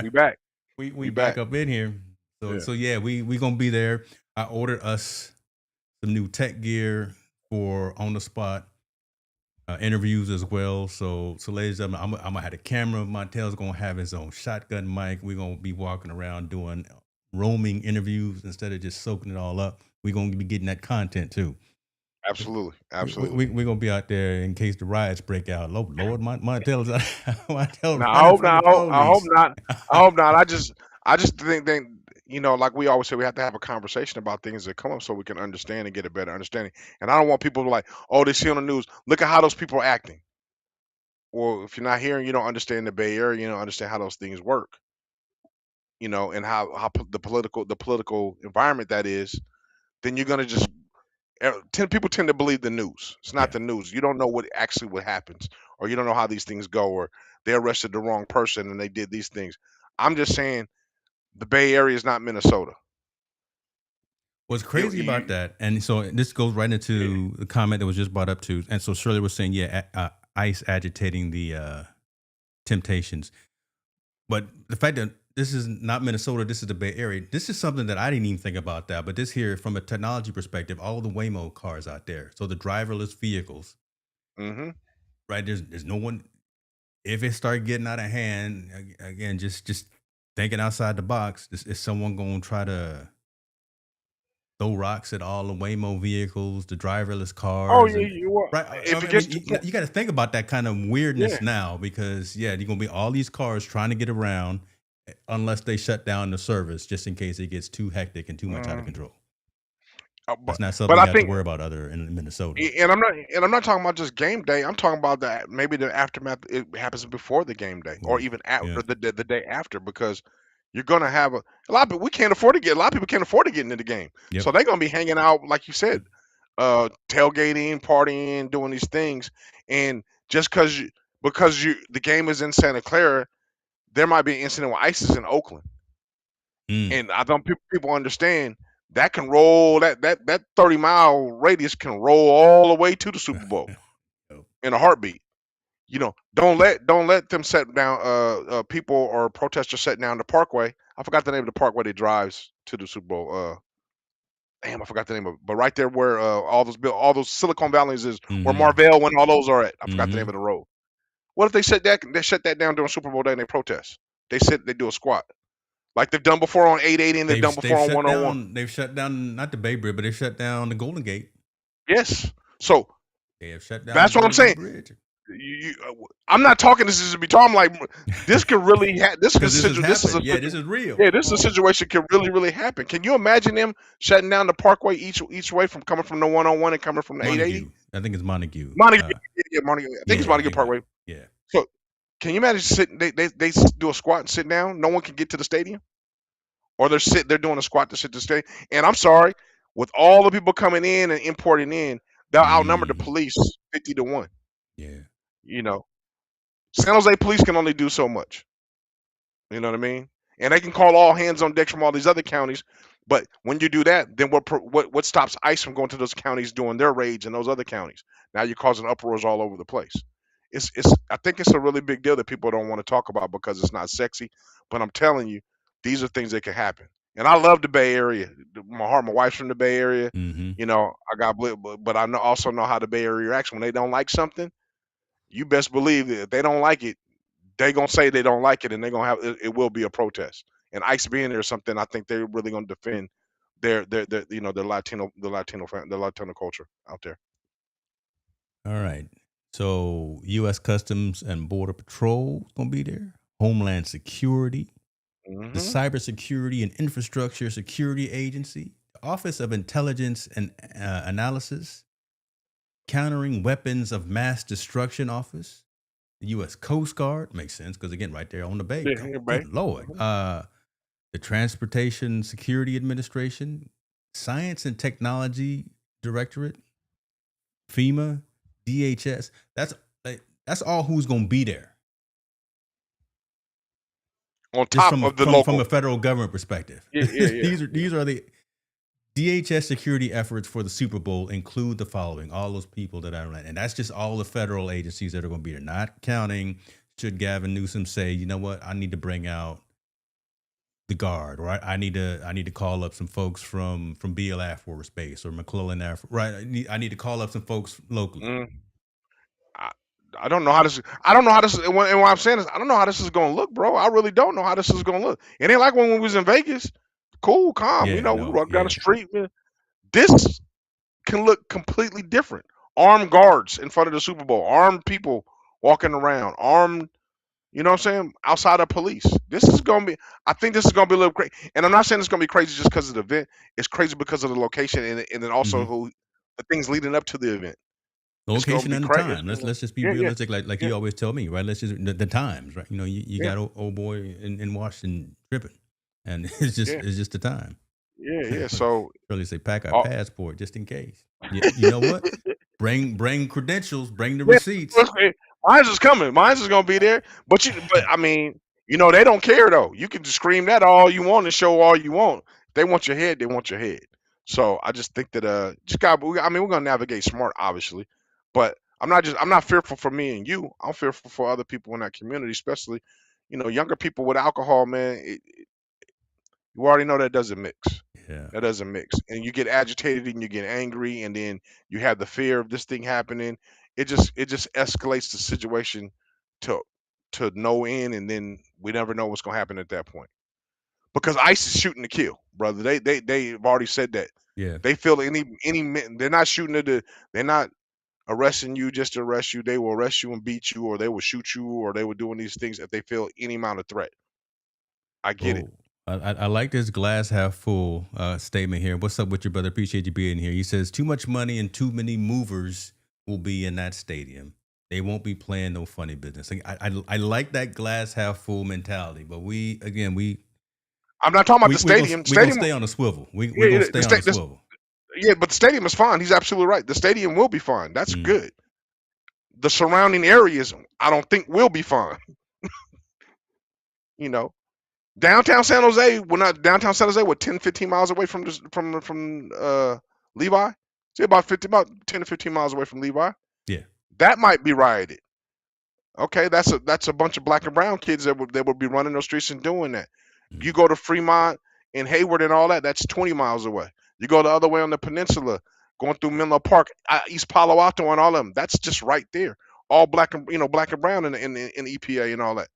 We back. We back up in here. So we gonna be there. I ordered us some new tech gear for on the spot interviews as well. So ladies and gentlemen, I'm gonna have a camera. Montel's gonna have his own shotgun mic. We're gonna be walking around doing roaming interviews instead of just soaking it all up. We're gonna be getting that content too. Absolutely. We're gonna be out there in case the riots break out. Lord, Montel's. I hope not. I just think like we always say, we have to have a conversation about things that come up so we can understand and get a better understanding. And I don't want people to like, oh, they see on the news, look at how those people are acting. Well, if you're not hearing, you don't understand the Bay Area, you don't understand how those things work. And how the political environment that is, then you're gonna just people tend to believe the news. It's not the news. You don't know what happens, or you don't know how these things go, or they arrested the wrong person and they did these things. I'm just saying the Bay Area is not Minnesota. What's crazy about that, and so this goes right into the comment that was just brought up too, and so Shirley was saying, ICE agitating the Temptations, but the fact that this is not Minnesota, this is the Bay Area. This is something that I didn't even think about that, but this here, from a technology perspective, all the Waymo cars out there, so the driverless vehicles, right? There's no one. If it start getting out of hand, again, just thinking outside the box, is someone going to try to throw rocks at all the Waymo vehicles, the driverless cars? Oh yeah, right. You got to think about that kind of weirdness now, because you're going to be all these cars trying to get around, unless they shut down the service just in case it gets too hectic and too much out of control. But That's not something but you I have to think, worry about other in Minnesota. and I'm not talking about just game day. I'm talking about that maybe the aftermath. It happens before the game day, or Ooh, even yeah. after the day after, because you're gonna have a lot of people. We can't afford to get a lot of people can't afford to get into the game, Yep. so they're gonna be hanging out like you said, tailgating, partying, doing these things, and just because you the game is in Santa Clara, there might be an incident with ISIS in Oakland, Mm. and I don't people understand that can roll that 30-mile radius can roll all the way to the Super Bowl Yep. in a heartbeat. Don't let them set down people or protesters set down the Parkway. I forgot the name of the Parkway that drives to the Super Bowl. Damn, I forgot the name of it. But right there where all those Silicon Valleys is, where Mm-hmm. Marvell and all those are at. I forgot the name Mm-hmm. of the road. What if they shut that down during Super Bowl day and they protest? They do a squat like they've done before on 880 and they've done before They've on shut 101. down. They've shut down not the Bay Bridge, but they've shut down the Golden Gate. Yes. So They have shut down the that's what I'm Golden Gate saying. Bridge I'm not talking this is to be talking like this could really this could because this has this is a happened. Yeah, this is real. yeah, this is a situation could really happen. Can you imagine them shutting down the Parkway each way from coming from the 101 and coming from the 880? Montague, I think it's Montague. Montague, yeah, Montague. I think it's Yeah, I Montague think Parkway. yeah. So can you imagine sitting? They do a squat and sit down. No one can get to the stadium, or they're doing a squat to sit to the stadium. And I'm sorry, with all the people coming in and importing in, they'll outnumber the Mm-hmm. police 50-1. Yeah. You know, San Jose police can only do so much. You know what I mean? And they can call all hands on deck from all these other counties. But when you do that, then what stops ICE from going to those counties doing their raids in those other counties? Now you're causing uproars all over the place. It's I think it's a really big deal that people don't want to talk about because it's not sexy. But I'm telling you, these are things that can happen. And I love the Bay Area. My wife's from the Bay Area. Mm-hmm. You know, I got but I also know how the Bay Area reacts when they don't like something. You best believe that if they don't like it, they gonna say they don't like it, and they gonna have it will be a protest. And ICE being there is something I think they're really gonna defend their their Latino culture out there. All right. So U.S. Customs and Border Patrol is gonna be there. Homeland Security, the Hmm. Cybersecurity and Infrastructure Security Agency, the Office of Intelligence and Analysis, Countering Weapons of Mass Destruction Office, the U.S. Coast Guard makes sense because again, right there on the bay. Yeah, Oh, everybody. good lord. Hmm. The Transportation Security Administration, Science and Technology Directorate, FEMA, DHS. That's all who's gonna be there. On Just top of the from local. a federal government perspective. Yeah, yeah, yeah. These are the DHS security efforts for the Super Bowl include the following, all those people that I ran. And that's just all the federal agencies that are going to be there, not counting should Gavin Newsom say, you know what, I need to bring out the guard, right? I need to call up some folks from Beale Air Force Base or McClellan Air Force, right? I need to call up some folks locally. Mm. I, I don't know how this. I don't know how this. And what I'm saying is, I don't know how this is gonna look, bro. I really don't know how this is gonna look. It ain't like when we was in Vegas. Cool, calm. You Yeah, know, we no, walk down the yeah. street. Man. This can look completely different. Armed guards in front of the Super Bowl, armed people walking around, armed, you know what I'm saying, outside of police. This is gonna be. I think this is gonna be a little crazy. And I'm not saying it's gonna be crazy just because of the event. It's crazy because of the location and then also Mm-hmm. who the things leading up to the event. It's gonna Location be and the crazy. time. Let's just be Yeah, yeah, realistic, like yeah, you always tell me, right? Let's just the times, right? You know, you yeah, got old boy in Washington tripping, and yeah, it's just the time. yeah, yeah. So, Really say pack our uh, passport just in case. You know what? Bring credentials, bring the yeah, receipts. mine's is coming. Mine's is gonna be there. But I mean, they don't care though. You can just scream that all you want and show all you want. If they want your head, they want your head. So I just think that just got. I mean, we're gonna navigate smart, obviously, but I'm not fearful for me and you. I'm fearful for other people in that community, especially, younger people with alcohol. Man, you already know that doesn't mix. Yeah. That doesn't mix. And you get agitated and you get angry and then you have the fear of this thing happening. It just escalates the situation to no end, and then we never know what's gonna happen at that point. Because ICE is shooting to kill, brother. They've already said that. Yeah. They feel they're not shooting they're not arresting you just to arrest you. They will arrest you and beat you, or they will shoot you, or they will doing these things if they feel any amount of threat. I get it. Oh. I like this glass half full statement here. What's up with your brother? Appreciate you being here. He says too much money and too many movers will be in that stadium. They won't be playing no funny business. Like, I like that glass half full mentality, but we again I'm not talking about the stadium. we gonna stay on the swivel. We're gonna stay on the swivel. Yeah, but the stadium is fine. He's absolutely right. The stadium will be fine. That's good. The surrounding areas, I don't think will be fine. You know, downtown San Jose, we're not downtown San Jose. We're 10, 15 miles away from Levi. See, about 10 to 15 miles away from Levi. Yeah, that might be rioted. Okay, that's a bunch of black and brown kids that would be running those streets and doing that. You go to Fremont and Hayward and all that. That's 20 miles away. You go the other way on the peninsula, going through Menlo Park, East Palo Alto, and all of them. That's just right there. All black and brown in the EPA and all that.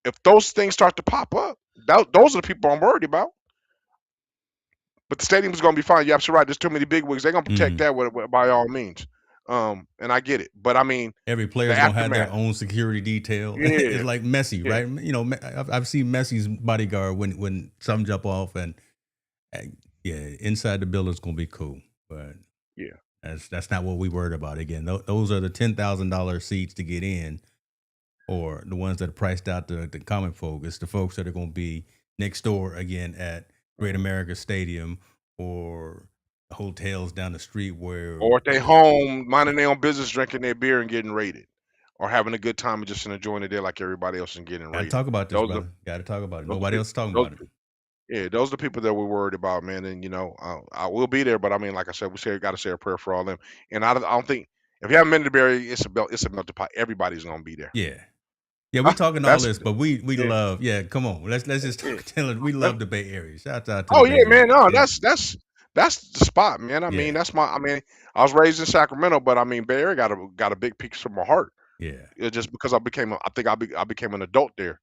If those things start to pop up, those are the people I'm worried about. But the stadium's going to be fine. You're absolutely right. There's too many bigwigs. They're going to protect that by all means. And I get it, but I mean, every player's gonna have their own security detail. Yeah. It's like Messi, right? You know, I've seen Messi's bodyguard when some jump off, and inside the building's gonna be cool. But that's not what we worried about. Again, those are the $10,000 seats to get in, or the ones that are priced out to the common folk. It's the folks that are gonna be next door again at Great America Stadium or hotels down the street or if they home minding their own business, drinking their beer and getting rated, or having a good time and just enjoying the day like everybody else and getting rated. Gotta talk about this, brother. Gotta talk about it. Nobody else talking about it. Yeah, those are the people that we're worried about, man. And I will be there, but I mean, like I said, we got to say a prayer for all them. And I don't think if you haven't been to Barry, it's a melted pot. Everybody's gonna be there. Yeah. Yeah, we're talking all this, but we love. Yeah, come on, let's just tell it. We love the Bay Area. Shout out to. Oh yeah, man. No, that's the spot, man. I mean, I was raised in Sacramento, but I mean, Bay Area got a big piece of my heart. Yeah, just because I became an adult there.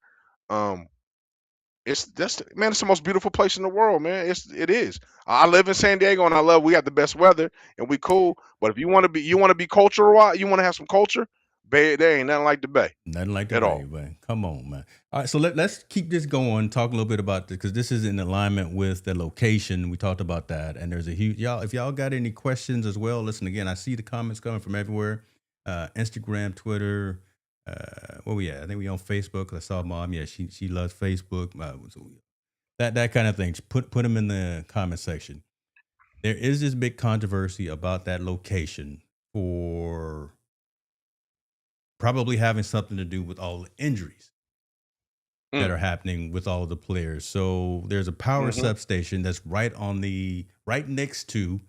It's the most beautiful place in the world, man. It is. I live in San Diego, and we got the best weather, and we cool. But if you want to be cultural, you want to have some culture. Bay, there ain't nothing like the Bay. Nothing like the Bay, man. Come on, man. All right, so let's keep this going. Talk a little bit about this because this is in alignment with the location. We talked about that, and there's a huge if y'all got any questions as well. Listen again. I see the comments coming from everywhere. Instagram, Twitter. Where we at? I think we on Facebook. I saw Mom. Yeah, she loves Facebook. That kind of thing. Put them in the comment section. There is this big controversy about that location for probably having something to do with all the injuries that are happening with all the players. So there's a power substation that's right next to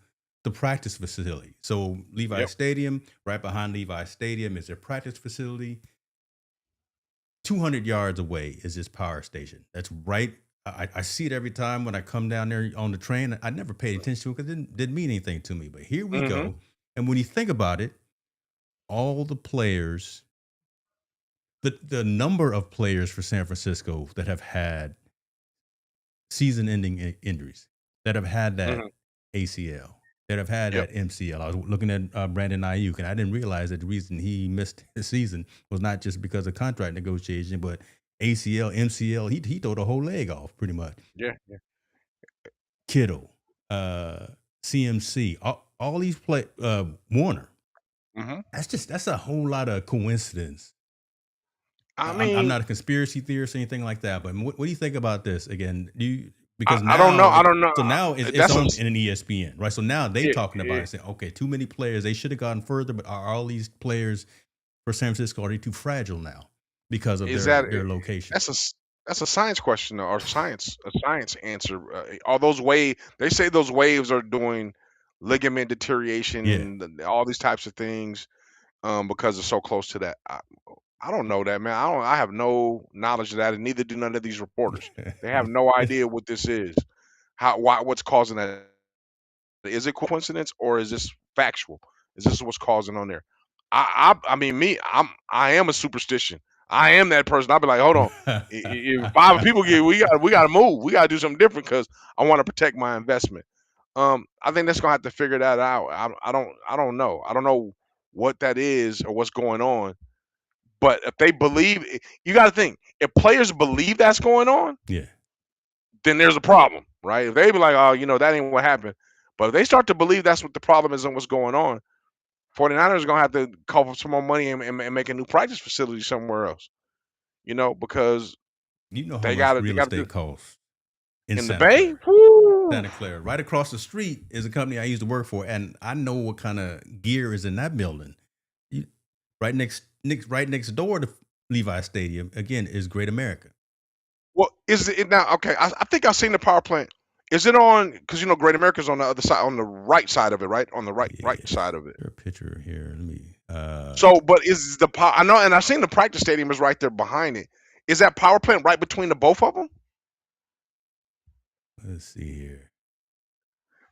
the practice facility. So Levi Stadium, right behind Levi Stadium is their practice facility. 200 yards away is this power station. That's right. I see it every time when I come down there on the train. I never paid attention to it because it didn't mean anything to me. But here we go. And when you think about it, all the players, the number of players for San Francisco that have had season-ending injuries, that have had that ACL, that have had that MCL. I was looking at Brandon Ayuk, and I didn't realize that the reason he missed the season was not just because of contract negotiation, but ACL, MCL. He threw the whole leg off pretty much. Yeah. Kittle, CMC, all these Warner. That's a whole lot of coincidence. I mean, I'm not a conspiracy theorist or anything like that, but what do you think about this? Again, because I don't know. So now it's on in an ESPN, right? So now they talking about it, saying, okay, too many players. They should have gone further, but are all these players for San Francisco are they too fragile now because of their location? That's a science question or a science answer. All those waves, they say those waves are doing ligament deterioration and all these types of things because it's so close to that. I don't know that, man. I have no knowledge of that, and neither do none of these reporters. They have no idea what this is, what's causing that. Is it coincidence or is this factual? Is this what's causing on there? I am a superstition. I am that person. I'll be like, hold on, if 5 people we got to move. We got to do something different because I want to protect my investment. I think that's gonna have to figure that out. I don't know. I don't know what that is or what's going on. But if they believe, you got to think, if players believe that's going on, then there's a problem, right? If they be like, oh, that ain't what happened. But if they start to believe that's what the problem is and what's going on, 49ers are going to have to call for some more money and make a new practice facility somewhere else, because You know how they much got real to do estate costs in in the Santa Bay. Clara. Woo. Santa Clara. Right across the street is a company I used to work for, and I know what kind of gear is in that building. Right next door to Levi Stadium, again, is Great America. Well, is it now? Okay, I think I've seen the power plant. Is it on? Because Great America's on the other side, on the right side of it, right? On the right side of it. There's a picture here. Let me. So, but is the power? I know, and I've seen the practice stadium is right there behind it. Is that power plant right between the both of them? Let's see here.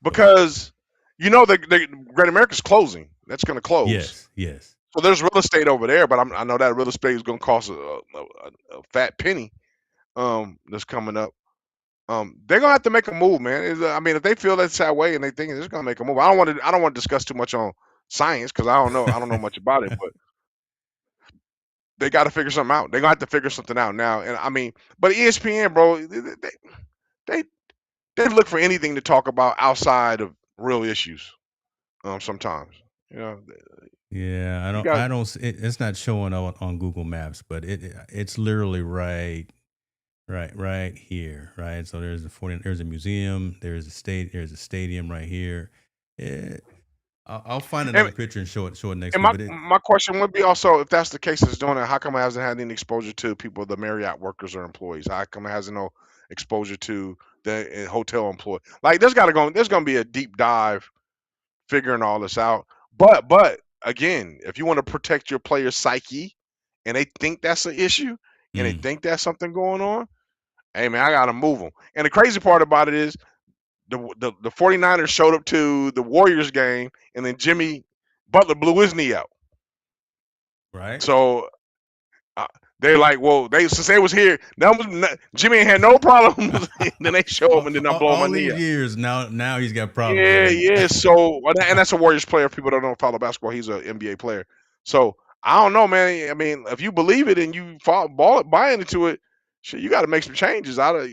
Because the Great America's closing. That's going to close. Yes. So there's real estate over there, but I know that real estate is going to cost a fat penny. That's coming up. They're gonna have to make a move, man. I mean, if they feel that's that way and they think they're gonna make a move, I don't want to discuss too much on science because I don't know much about it, but they got to figure something out. They're gonna have to figure something out now. And I mean, but ESPN, bro, they look for anything to talk about outside of real issues. Sometimes, Yeah, I don't. It's not showing on Google Maps, but it's literally right here, right. So there's a museum, there's a stadium right here. I'll find another picture and show it next week. And my question would be also, if that's the case, it's doing it. How come it hasn't had any exposure to people, the Marriott workers or employees? How come it has no exposure to the hotel employee? Like, there's gonna be a deep dive figuring all this out. But again, if you want to protect your player's psyche, and they think that's an issue, and they think that's something going on, hey man, I gotta move them. And the crazy part about it is the 49ers showed up to the Warriors game, and then Jimmy Butler blew his knee out. Right. So they're like, well, since they was here, Jimmy ain't had no problems. Then they show him, and then I blow my knee out. All these years now he's got problems. Yeah. So, and that's a Warriors player. People don't know follow basketball. He's an NBA player. So I don't know, man. I mean, if you believe it and you buy into it, shit, you got to make some changes. I'm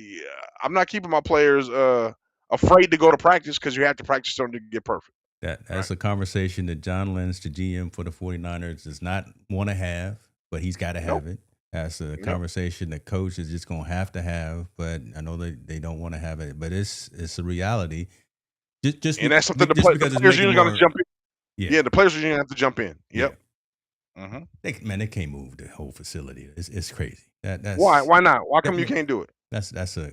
not keeping my players afraid to go to practice because you have to practice them to get perfect. That's right. A conversation that John Lynch, the GM for the 49ers, does not want to have, but he's got to have it. That's a conversation that coach is just going to have, but I know they don't want to have it, but it's a reality. Just and that's something the players usually going to jump in. Yeah, the players usually have to jump in. Yep. Yeah. Mm-hmm. They can't move the whole facility. It's crazy. That's why not? Why come you can't do it? That's a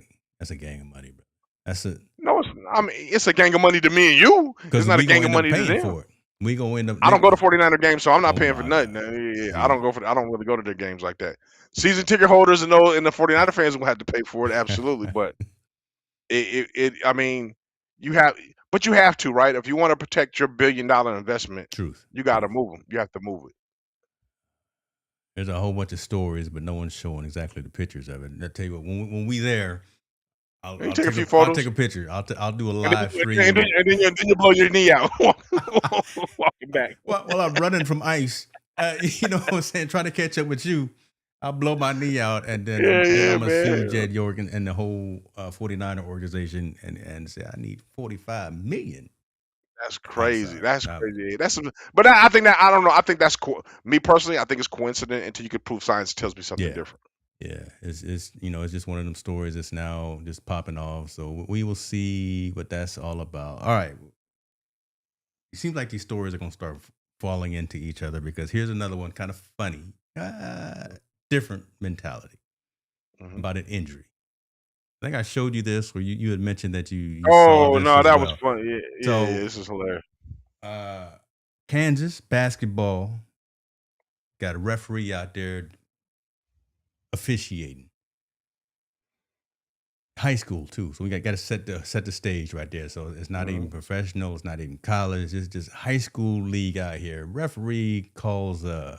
gang of money, bro. It's a gang of money to me and you. It's not a gang of money to them. For it. We gonna end up. I don't go to 49er games, so I'm not paying for nothing. Yeah. I don't really go to their games like that. Season ticket holders and the 49er fans will have to pay for it, absolutely. But I mean, you have to, right? If you want to protect your $1 billion investment, you got to move them. You have to move it. There's a whole bunch of stories, but no one's showing exactly the pictures of it. I tell you what, when we there, I'll take a few photos. I'll take a picture. I'll do a live stream. And then you blow your knee out walking back. While I'm running from ice, you know what I'm saying, trying to catch up with you, I'll blow my knee out, and then I'm going to sue Jed York and the whole 49er organization and say, I need $45 million. That's crazy. That's crazy. But I think that, I don't know. I think that's me personally. I think it's coincident until you could prove science tells me something different. Yeah, it's just one of them stories that's now just popping off. So we will see what that's all about. All right. It seems like these stories are going to start falling into each other because here's another one, kind of funny, different mentality about an injury. I think I showed you this where you had mentioned that you saw this that was funny. Yeah, this is hilarious. Kansas basketball got a referee out there officiating. High school too, so we got to set the stage right there. So it's not even professional, it's not even college, it's just high school league out here. Referee calls a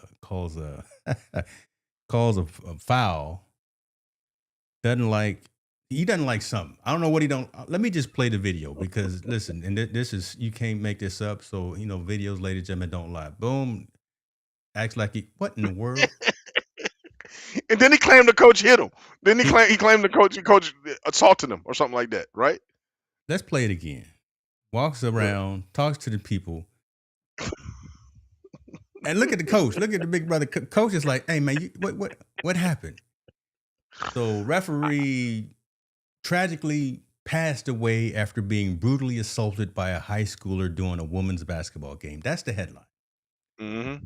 foul. He doesn't like something. I don't know what he don't. Let me just play the video because listen, and this is, you can't make this up. So videos, ladies and gentlemen, don't lie. Boom, acts like what in the world? And then he claimed the coach hit him. Then he He- claimed the coach assaulted him or something like that, right? Let's play it again. Walks around, talks to the people, and look at the coach. Look at the big brother. Coach is like, "Hey man, what happened?" So referee tragically passed away after being brutally assaulted by a high schooler during a women's basketball game. That's the headline. Mm-hmm.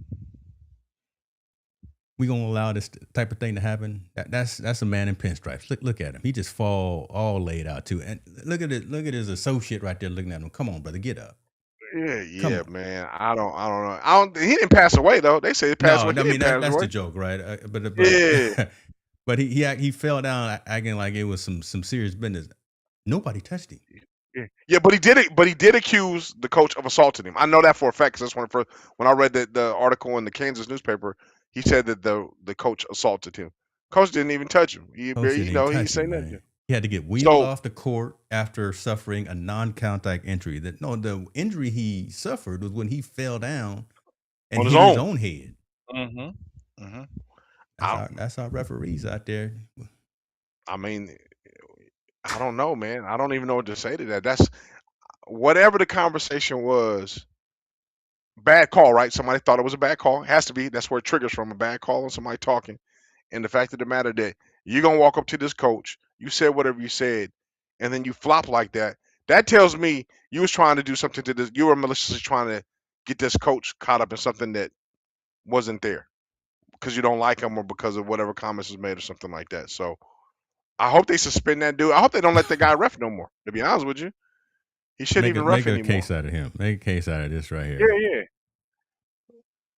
We gonna allow this type of thing to happen? That's a man in pinstripes. Look at him. He just fall all laid out too. And look at it. Look at his associate right there looking at him. Come on, brother, get up. Come Yeah, on. man. I don't know. He didn't pass away though. They say he passed No, away. I He mean didn't pass that's away. the joke, right? But Yeah. but he fell down acting like it was some serious business. Nobody touched him. Yeah, but he did it. But he did accuse the coach of assaulting him. I know that for a fact. Cause that's when I read the article in the Kansas newspaper. He said that the coach assaulted him. Coach didn't even touch him. He Coach didn't even he touch say him, nothing. man. He had to get wheeled So off the court after suffering a non-contact injury. The injury he suffered was when he fell down and on his hit his own. own head. Mm-hmm. Mm-hmm. That's our referees out there. I mean, I don't know, man. I don't even know what to say to that. That's whatever the conversation was. Bad call, right? Somebody thought it was a bad call. It has to be. That's where it triggers from a bad call and somebody talking. And the fact of the matter that you're gonna walk up to this coach, you said whatever you said, and then you flop like that. That tells me you was trying to do something to this. You were maliciously trying to get this coach caught up in something that wasn't there because you don't like him or because of whatever comments was made or something like that. So I hope they suspend that dude. I hope they don't let the guy ref no more. To be honest with you, he shouldn't even ref Make a anymore. case out of him. Make a case out of this right Yeah, here. yeah.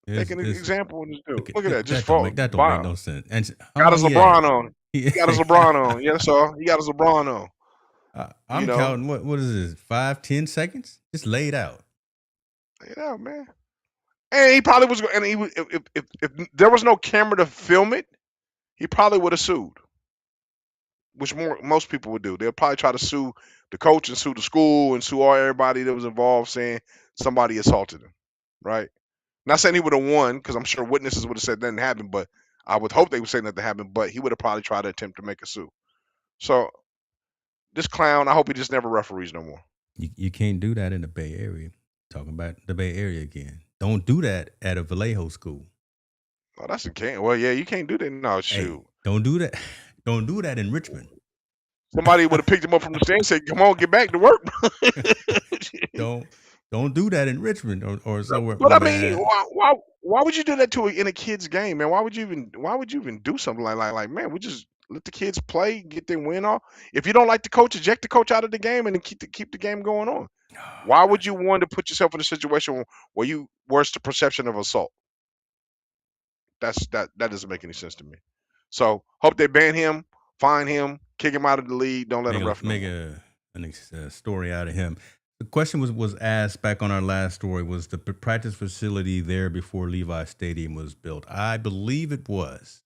Take an example of this dude. Look at that. Just fall. That don't make no sense. And got his LeBron on. He got his LeBron on. Yeah, that's all. He got his LeBron on. I'm counting. What is this? 5-10 seconds? Just laid out. Yeah, man. And he probably was. And he if there was no camera to film it, he probably would have sued. Which most people would do. They'll probably try to sue the coach and sue the school and sue everybody that was involved, saying somebody assaulted him. Right. Not saying he would have won, because I'm sure witnesses would have said nothing happened, but I would hope they would say nothing happened, but he would have probably tried to attempt to make a sue. So this clown, I hope he just never referees no more. You can't do that in the Bay Area. Talking about the Bay Area again. Don't do that at a Vallejo school. Oh, that's a can't. Well, yeah, you can't do that. No, shoot. Hey, don't do that. Don't do that in Richmond. Somebody would have picked him up from the stand and said, "Come on, get back to work." Don't do that in Richmond or somewhere. But I mean, why would you do that in a kid's game, man? Why would you even do something like man? We just let the kids play, get their win off. If you don't like the coach, eject the coach out of the game and then keep the game going on. Why would you want to put yourself in a situation where it's the perception of assault? That doesn't make any sense to me. So hope they ban him, fine him, kick him out of the league. Don't let him ref. Make a story out of him. The question was asked back on our last story: was the practice facility there before Levi Stadium was built? I believe it was,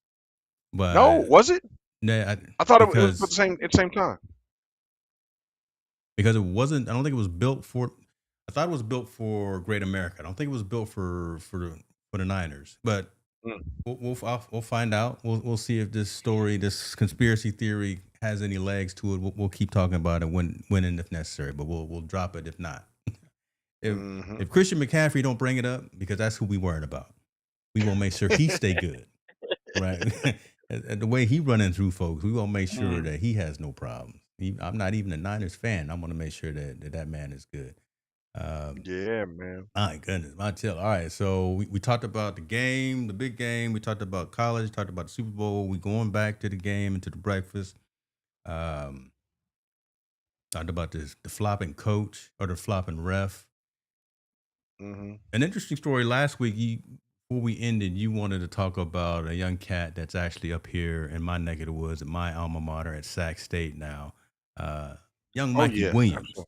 but no, was it? Nah, I thought it was at the same time. Because it wasn't. I don't think it was built for. I thought it was built for Great America. I don't think it was built for the Niners. But we'll find out. We'll see if this conspiracy theory has any legs to it. We'll keep talking about it when and if necessary. But we'll drop it if not. If Christian McCaffrey don't bring it up, because that's who we worried about. We will make sure he stay good, right? And the way he running through folks, we gonna make sure that he has no problems. I'm not even a Niners fan. I'm gonna make sure that man is good. Yeah, man. My goodness, my chill. All right, so we talked about the game, the big game. We talked about college. Talked about the Super Bowl. We going back to the game and to the breakfast. Talked about the flopping coach or the flopping ref. An interesting story last week. Before we ended, you wanted to talk about a young cat that's actually up here in my neck of the woods at my alma mater at Sac State now. Young Mikey Williams. Absolutely.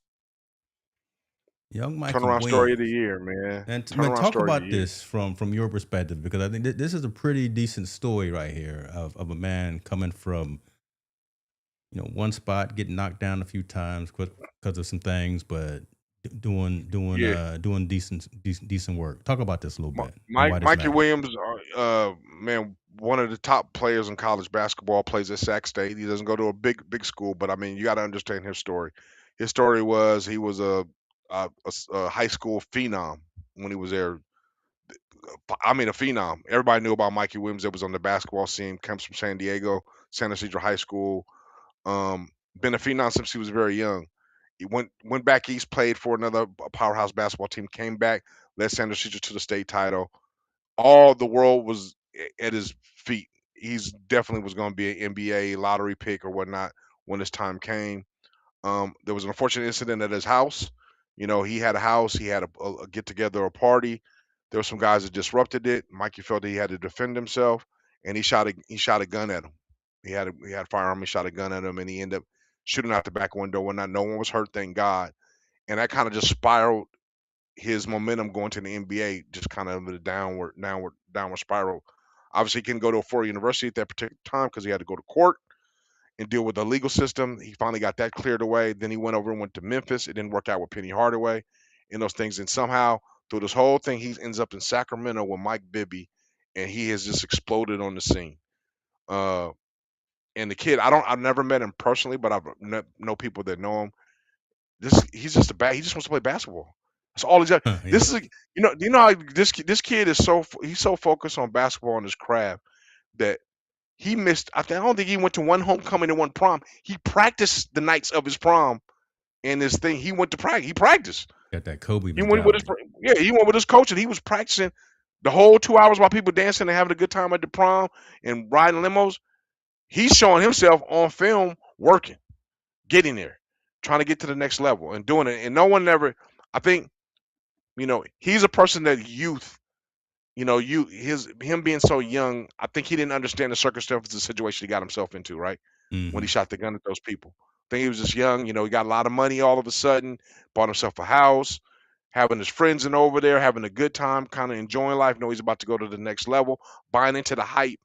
Young Mikey Turnaround Williams. Story of the year, man. And talk about this from your perspective, because I think this is a pretty decent story right here of a man coming from, one spot, getting knocked down a few times because of some things, but doing decent work. Talk about this a little bit. Mikey Williams, man, one of the top players in college basketball, plays at Sac State. He doesn't go to a big school, but I mean, you got to understand his story. His story was he was a high school phenom when he was there. I mean, a phenom. Everybody knew about Mikey Williams that was on the basketball scene. Comes from San Diego, San Isidro High School. Um, been a phenom since he was very young. He went back east, played for another powerhouse basketball team, came back, led San Isidro to the state title. All the world was at his feet. He's definitely was going to be an NBA lottery pick or whatnot when his time came. There was an unfortunate incident at his house. You know, he had a house, he had a get together, a party. There were some guys that disrupted it. Mikey felt that he had to defend himself, and he shot a gun at him. He had a firearm. He shot a gun at him, and he ended up shooting out the back window. When not, no one was hurt, thank God. And that kind of just spiraled his momentum going to the NBA, just kind of a downward spiral. Obviously, he couldn't go to a four university at that particular time because he had to go to court and deal with the legal system. He finally got that cleared away. Then he went over and went to Memphis. It didn't work out with Penny Hardaway and those things. And somehow through this whole thing, he ends up in Sacramento with Mike Bibby, and he has just exploded on the scene. Uh, and the kid, I've never met him personally, but know people that know him. He's just he just wants to play basketball. That's all he's got. Yeah. This is you know how this kid is he's so focused on basketball and his craft that he missed. I don't think he went to one homecoming and one prom. He practiced the nights of his prom and his thing. He went to practice. He practiced. Got that Kobe He went with his mentality. he went with his coach and he was practicing the whole 2 hours while people dancing and having a good time at the prom and riding limos. He's showing himself on film working, getting there, trying to get to the next level and doing it. And no one ever. I think he's a person that youth. Him being so young. I think he didn't understand the circumstances of the situation he got himself into. Right when he Hmm. shot the gun at those people. I think he was just young. He got a lot of money all of a sudden, bought himself a house, having his friends in over there, having a good time, kind of enjoying life. Know he's about to go to the next level, buying into the hype,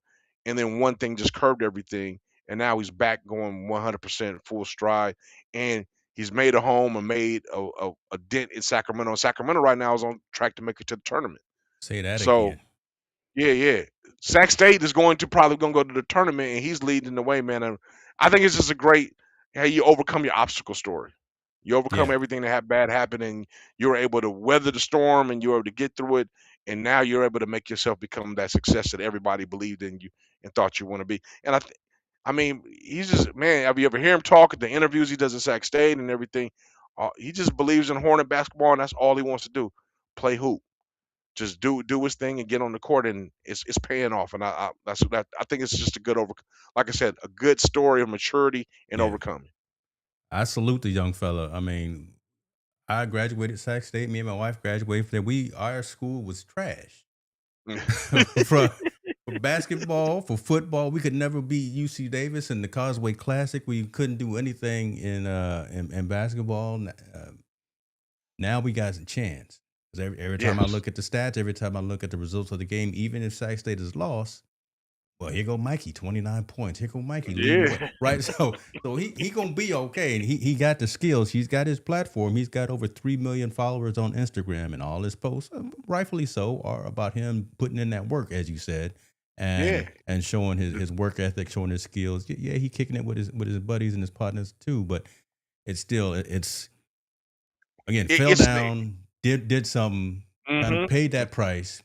and then one thing just curbed everything, and now he's back going 100% full stride, and he's made a home and made a dent in Sacramento. Sacramento right now is on track to make it to the tournament. Say that So again. yeah, yeah. Sac State is probably going to go to the tournament, and he's leading the way, man. And I think it's just a great how you overcome your obstacle story. You overcome Yeah. everything that had bad happen, and you're able to weather the storm, and you're able to get through it. And now you're able to make yourself become that success that everybody believed in you and thought you want to be. And I mean, he's just man. Have you ever hear him talk at the interviews he does at Sac State and everything? He just believes in Hornet basketball, and that's all he wants to do: play hoop, just do his thing and get on the court, and it's paying off. And I think it's just a good like I said, a good story of maturity and Yeah. overcoming. I salute the young fella. I mean, I graduated Sac State. Me and my wife graduated from there. Our school was trash. for, for basketball, for football, we could never beat UC Davis in the Causeway Classic. We couldn't do anything in basketball. Now we got a chance. 'Cause every time I Yes. look at the stats, every time I look at the results of the game, even if Sac State is lost, well, here go Mikey, 29 points. Here go Mikey leading the way. Yeah. Right. So he gonna be okay. And he got the skills. He's got his platform. He's got over 3 million followers on Instagram, and all his posts, rightfully so, are about him putting in that work, as you said, Yeah. and showing his work ethic, showing his skills. Yeah, he kicking it with his buddies and his partners too. But it's still it's again, fell It's down, did something, kind of mm-hmm. paid that price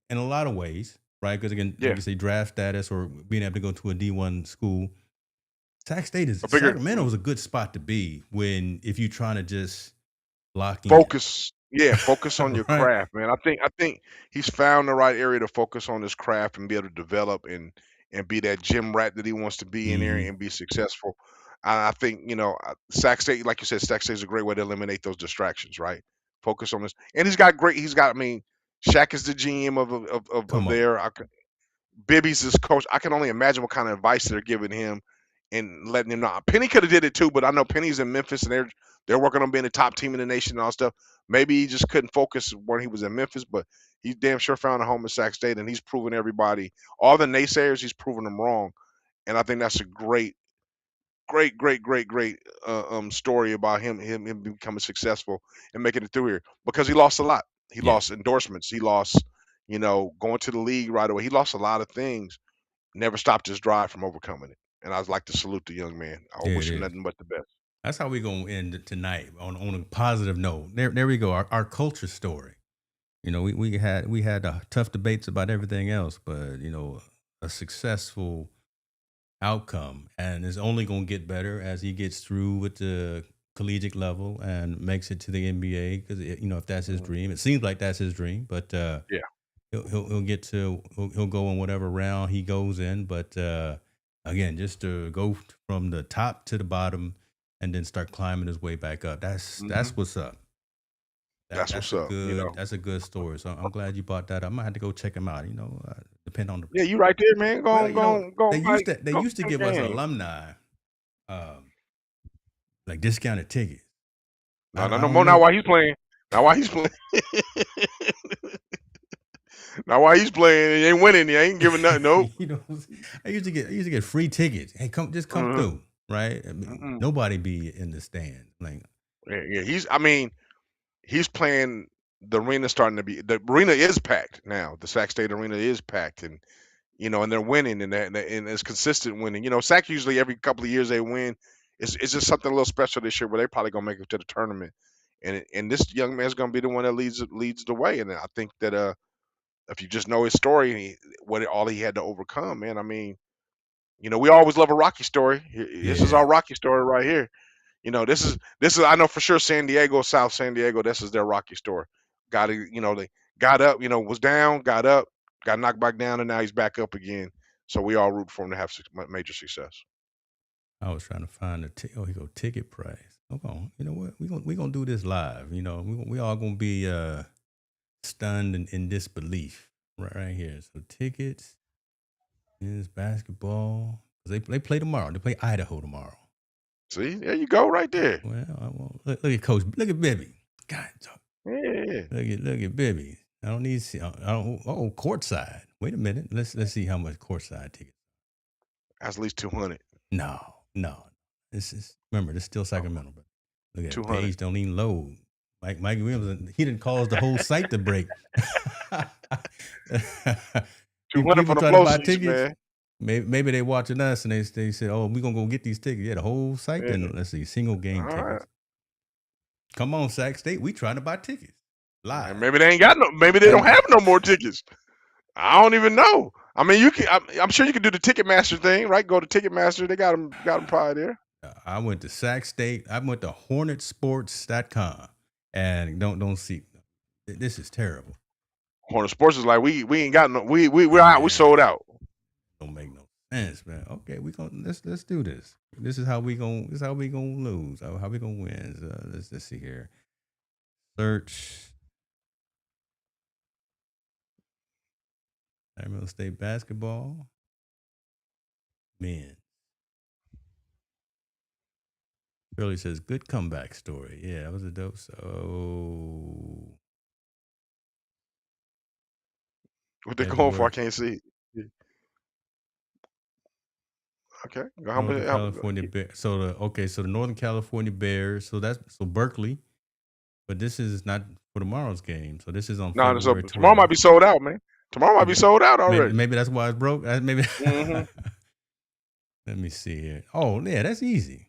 in a lot of ways, right? Because again, like Yeah. you say, draft status or being able to go to a D1 school. I figured Sacramento is a good spot to be when if you're trying to just lock in, focus. Yeah, focus on your right? craft, man. I think he's found the right area to focus on his craft and be able to develop and be that gym rat that he wants to be in there Hmm. and be successful. I think Sac State, like you said, Sac State is a great way to eliminate those distractions, right? Focus on this, and he's got great. He's got. I mean, Shaq is the GM of Come on, there. Bibby's his coach. I can only imagine what kind of advice they're giving him and letting him know. Penny could have did it too, but I know Penny's in Memphis and they're working on being the top team in the nation and all stuff. Maybe he just couldn't focus when he was in Memphis, but he damn sure found a home in Sac State, and he's proven everybody, all the naysayers, he's proven them wrong. And I think that's a great story about him becoming successful and making it through here because he lost a lot. He yeah, lost endorsements. He lost, going to the league right away. He lost a lot of things, never stopped his drive from overcoming it. And I'd like to salute the young man. I Yeah, it wish him is. nothing but the best. That's how we gonna end tonight on a positive note. There we go. Our culture story. You know, we had tough debates about everything else, but a successful outcome, and it's only gonna get better as he gets through with the collegiate level and makes it to the NBA. Because if that's his Mhm. dream, it seems like that's his dream. But Yeah. he'll get to he'll go in whatever round he goes in. But again, just to go from the top to the bottom and then start climbing his way back up. Hmm. That's what's up. That's That's what's a up. good that's a good story. So I'm glad you brought that up. I might have to go check him out. Depend on the Yeah, you right there, man. Go well, on, go on, go on, Mike. they Go used to on, give us game. alumni um like discounted tickets. No, no, I no don't more. Now know. why he's playing? Now why he's playing? Now why he's playing? He ain't winning. He ain't giving nothing. Nope. you know, I used to get free tickets. Hey, come Hmm. through, right? I mean, nobody be in the stand. Like, Yeah, yeah. I mean, he's playing. The arena starting to be. The arena is packed now. The Sac State Arena is packed, and and they're winning, and it's consistent winning. Sac usually every couple of years they win. It's just something a little special this year where they're probably gonna make it to the tournament, and this young man's gonna be the one that leads the way. And I think that if you just know his story and all he had to overcome, man. I mean, we always love a Rocky story. This is yeah, our Rocky story right here. This is I know for sure San Diego, South San Diego, this is their Rocky story. They got up, was down, got up, got knocked back down, and now he's back up again. So we all root for him to have major success. I was trying to find here go ticket price. Hold on, you know what? We gonna do this live. We all gonna be stunned and in disbelief right here. So tickets is basketball. They play tomorrow. They play Idaho tomorrow. See, there you go, right there. Well, look at Coach. Look at Bibby. God, Yeah, look at Bibby. I don't need. I don't. Oh, courtside. Wait a minute. Let's see how much courtside tickets. that's at least 200. No. This is remember. This is still Sacramento. But look at it. 200. Page don't even load. Mikey Williams. He didn't cause the whole site to break. 200 for People the trying to flow buy seats, tickets. man. Maybe they watching us and they said, "Oh, we gonna go get these tickets." Yeah, the whole site. Yeah. Then let's see, single game All tickets. right. Come on, Sac State. We trying to buy tickets live. And maybe they ain't got no. Maybe they don't have no more tickets. I don't even know. I mean, you can. I'm sure you can do the Ticketmaster thing, right? Go to Ticketmaster. They got them probably there. I went to Sac State. I went to HornetSports.com and don't see. This is terrible. Hornet Sports is like we ain't got no. We're out. We sold out. Don't make no sense, man. Okay, we gonna let's do this. This is how we gonna lose. How we gonna win? Let's see here. Search Sacramento State basketball men. Shirley says good comeback story. Yeah, that was a dope. So What they going for? I can't see. Okay. Northern California Bears. So the Northern California Bears. So Berkeley, but this is not for tomorrow's game. So this is on No, February 12th. tomorrow might be sold out, man. Tomorrow might be sold out already. Maybe that's why it's broke. Maybe. Mm-hmm. Let me see here. Oh yeah, that's easy.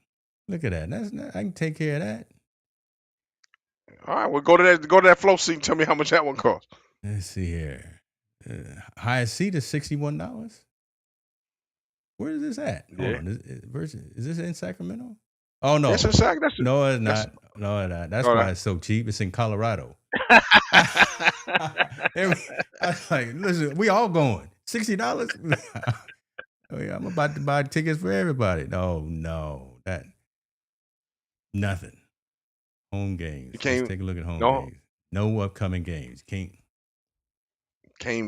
Look at that. I can take care of that. All right, well go to that flow seat and tell me how much that one costs. Let's see here. Highest seat is $61. Where is this at? Yeah. Hold on. Is this in Sacramento? Oh no. It's in Sac. No, it's not. No, it's not. That's why it's so cheap. It's in Colorado. I was like, listen, we all going. $60? Oh yeah, I'm about to buy tickets for everybody. No. Nothing. Home games. Let's take a look at home games. No upcoming games. Can't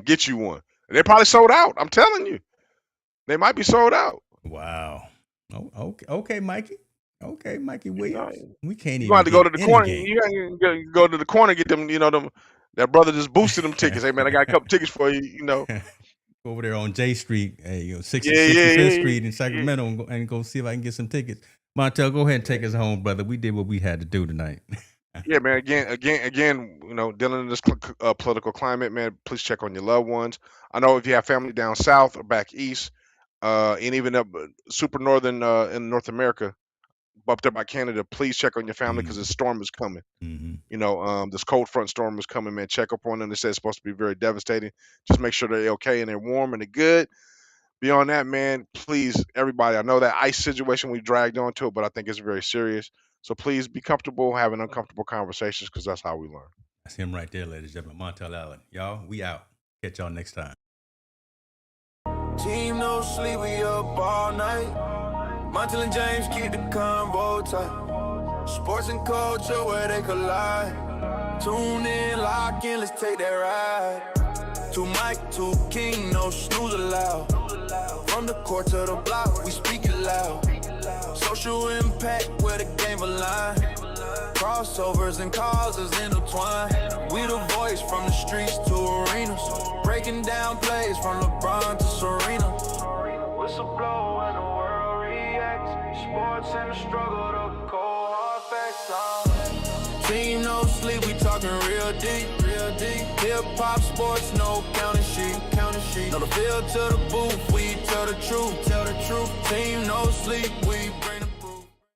get you one. They're probably sold out. I'm telling you. They might be sold out. Wow. Oh, okay, Mikey. Okay, Mikey Williams. We can't even. You have to go to the corner. You gotta go to the corner and get them. That brother just boosted them tickets. Hey man, I got a couple tickets for you. Over there on J Street, 65th Street in Sacramento, and go see if I can get some tickets. Montel, go ahead and take us home, brother. We did what we had to do tonight. Yeah, man. Again, dealing in this political climate, man. Please check on your loved ones. I know if you have family down south or back east, and even up super northern in North America, up there by Canada, please check on your family because Mhm. this storm is coming. Mhm. You know, this cold front storm is coming, man. Check up on them. They say it's supposed to be very devastating. Just make sure they're okay and they're warm and they're good. Beyond that, man, please, everybody, I know that ice situation we dragged onto it, but I think it's very serious. So please be comfortable having uncomfortable conversations because that's how we learn. That's him right there, ladies and gentlemen. Montel Allen. Y'all, we out. Catch y'all next time. Team no sleep, we up all night. Montel and James keep the convo tight. Sports and culture where they collide. Tune in, lock in, let's take that ride. To Mike, to King, no snooze allowed. From the court to the block, we speak it loud. Social impact where the game align. Crossovers and causes intertwined. We the voice from the streets to arenas. Breaking down plays from LeBron to Serena. Whistle blow when the world reacts. Sports and the struggle, the cold hard facts. Team no sleep, we talking real deep, real deep. Hip hop, sports, no counting sheet, counting sheet. No the field to the booth, we tell the truth, tell the truth. Team no sleep, we bring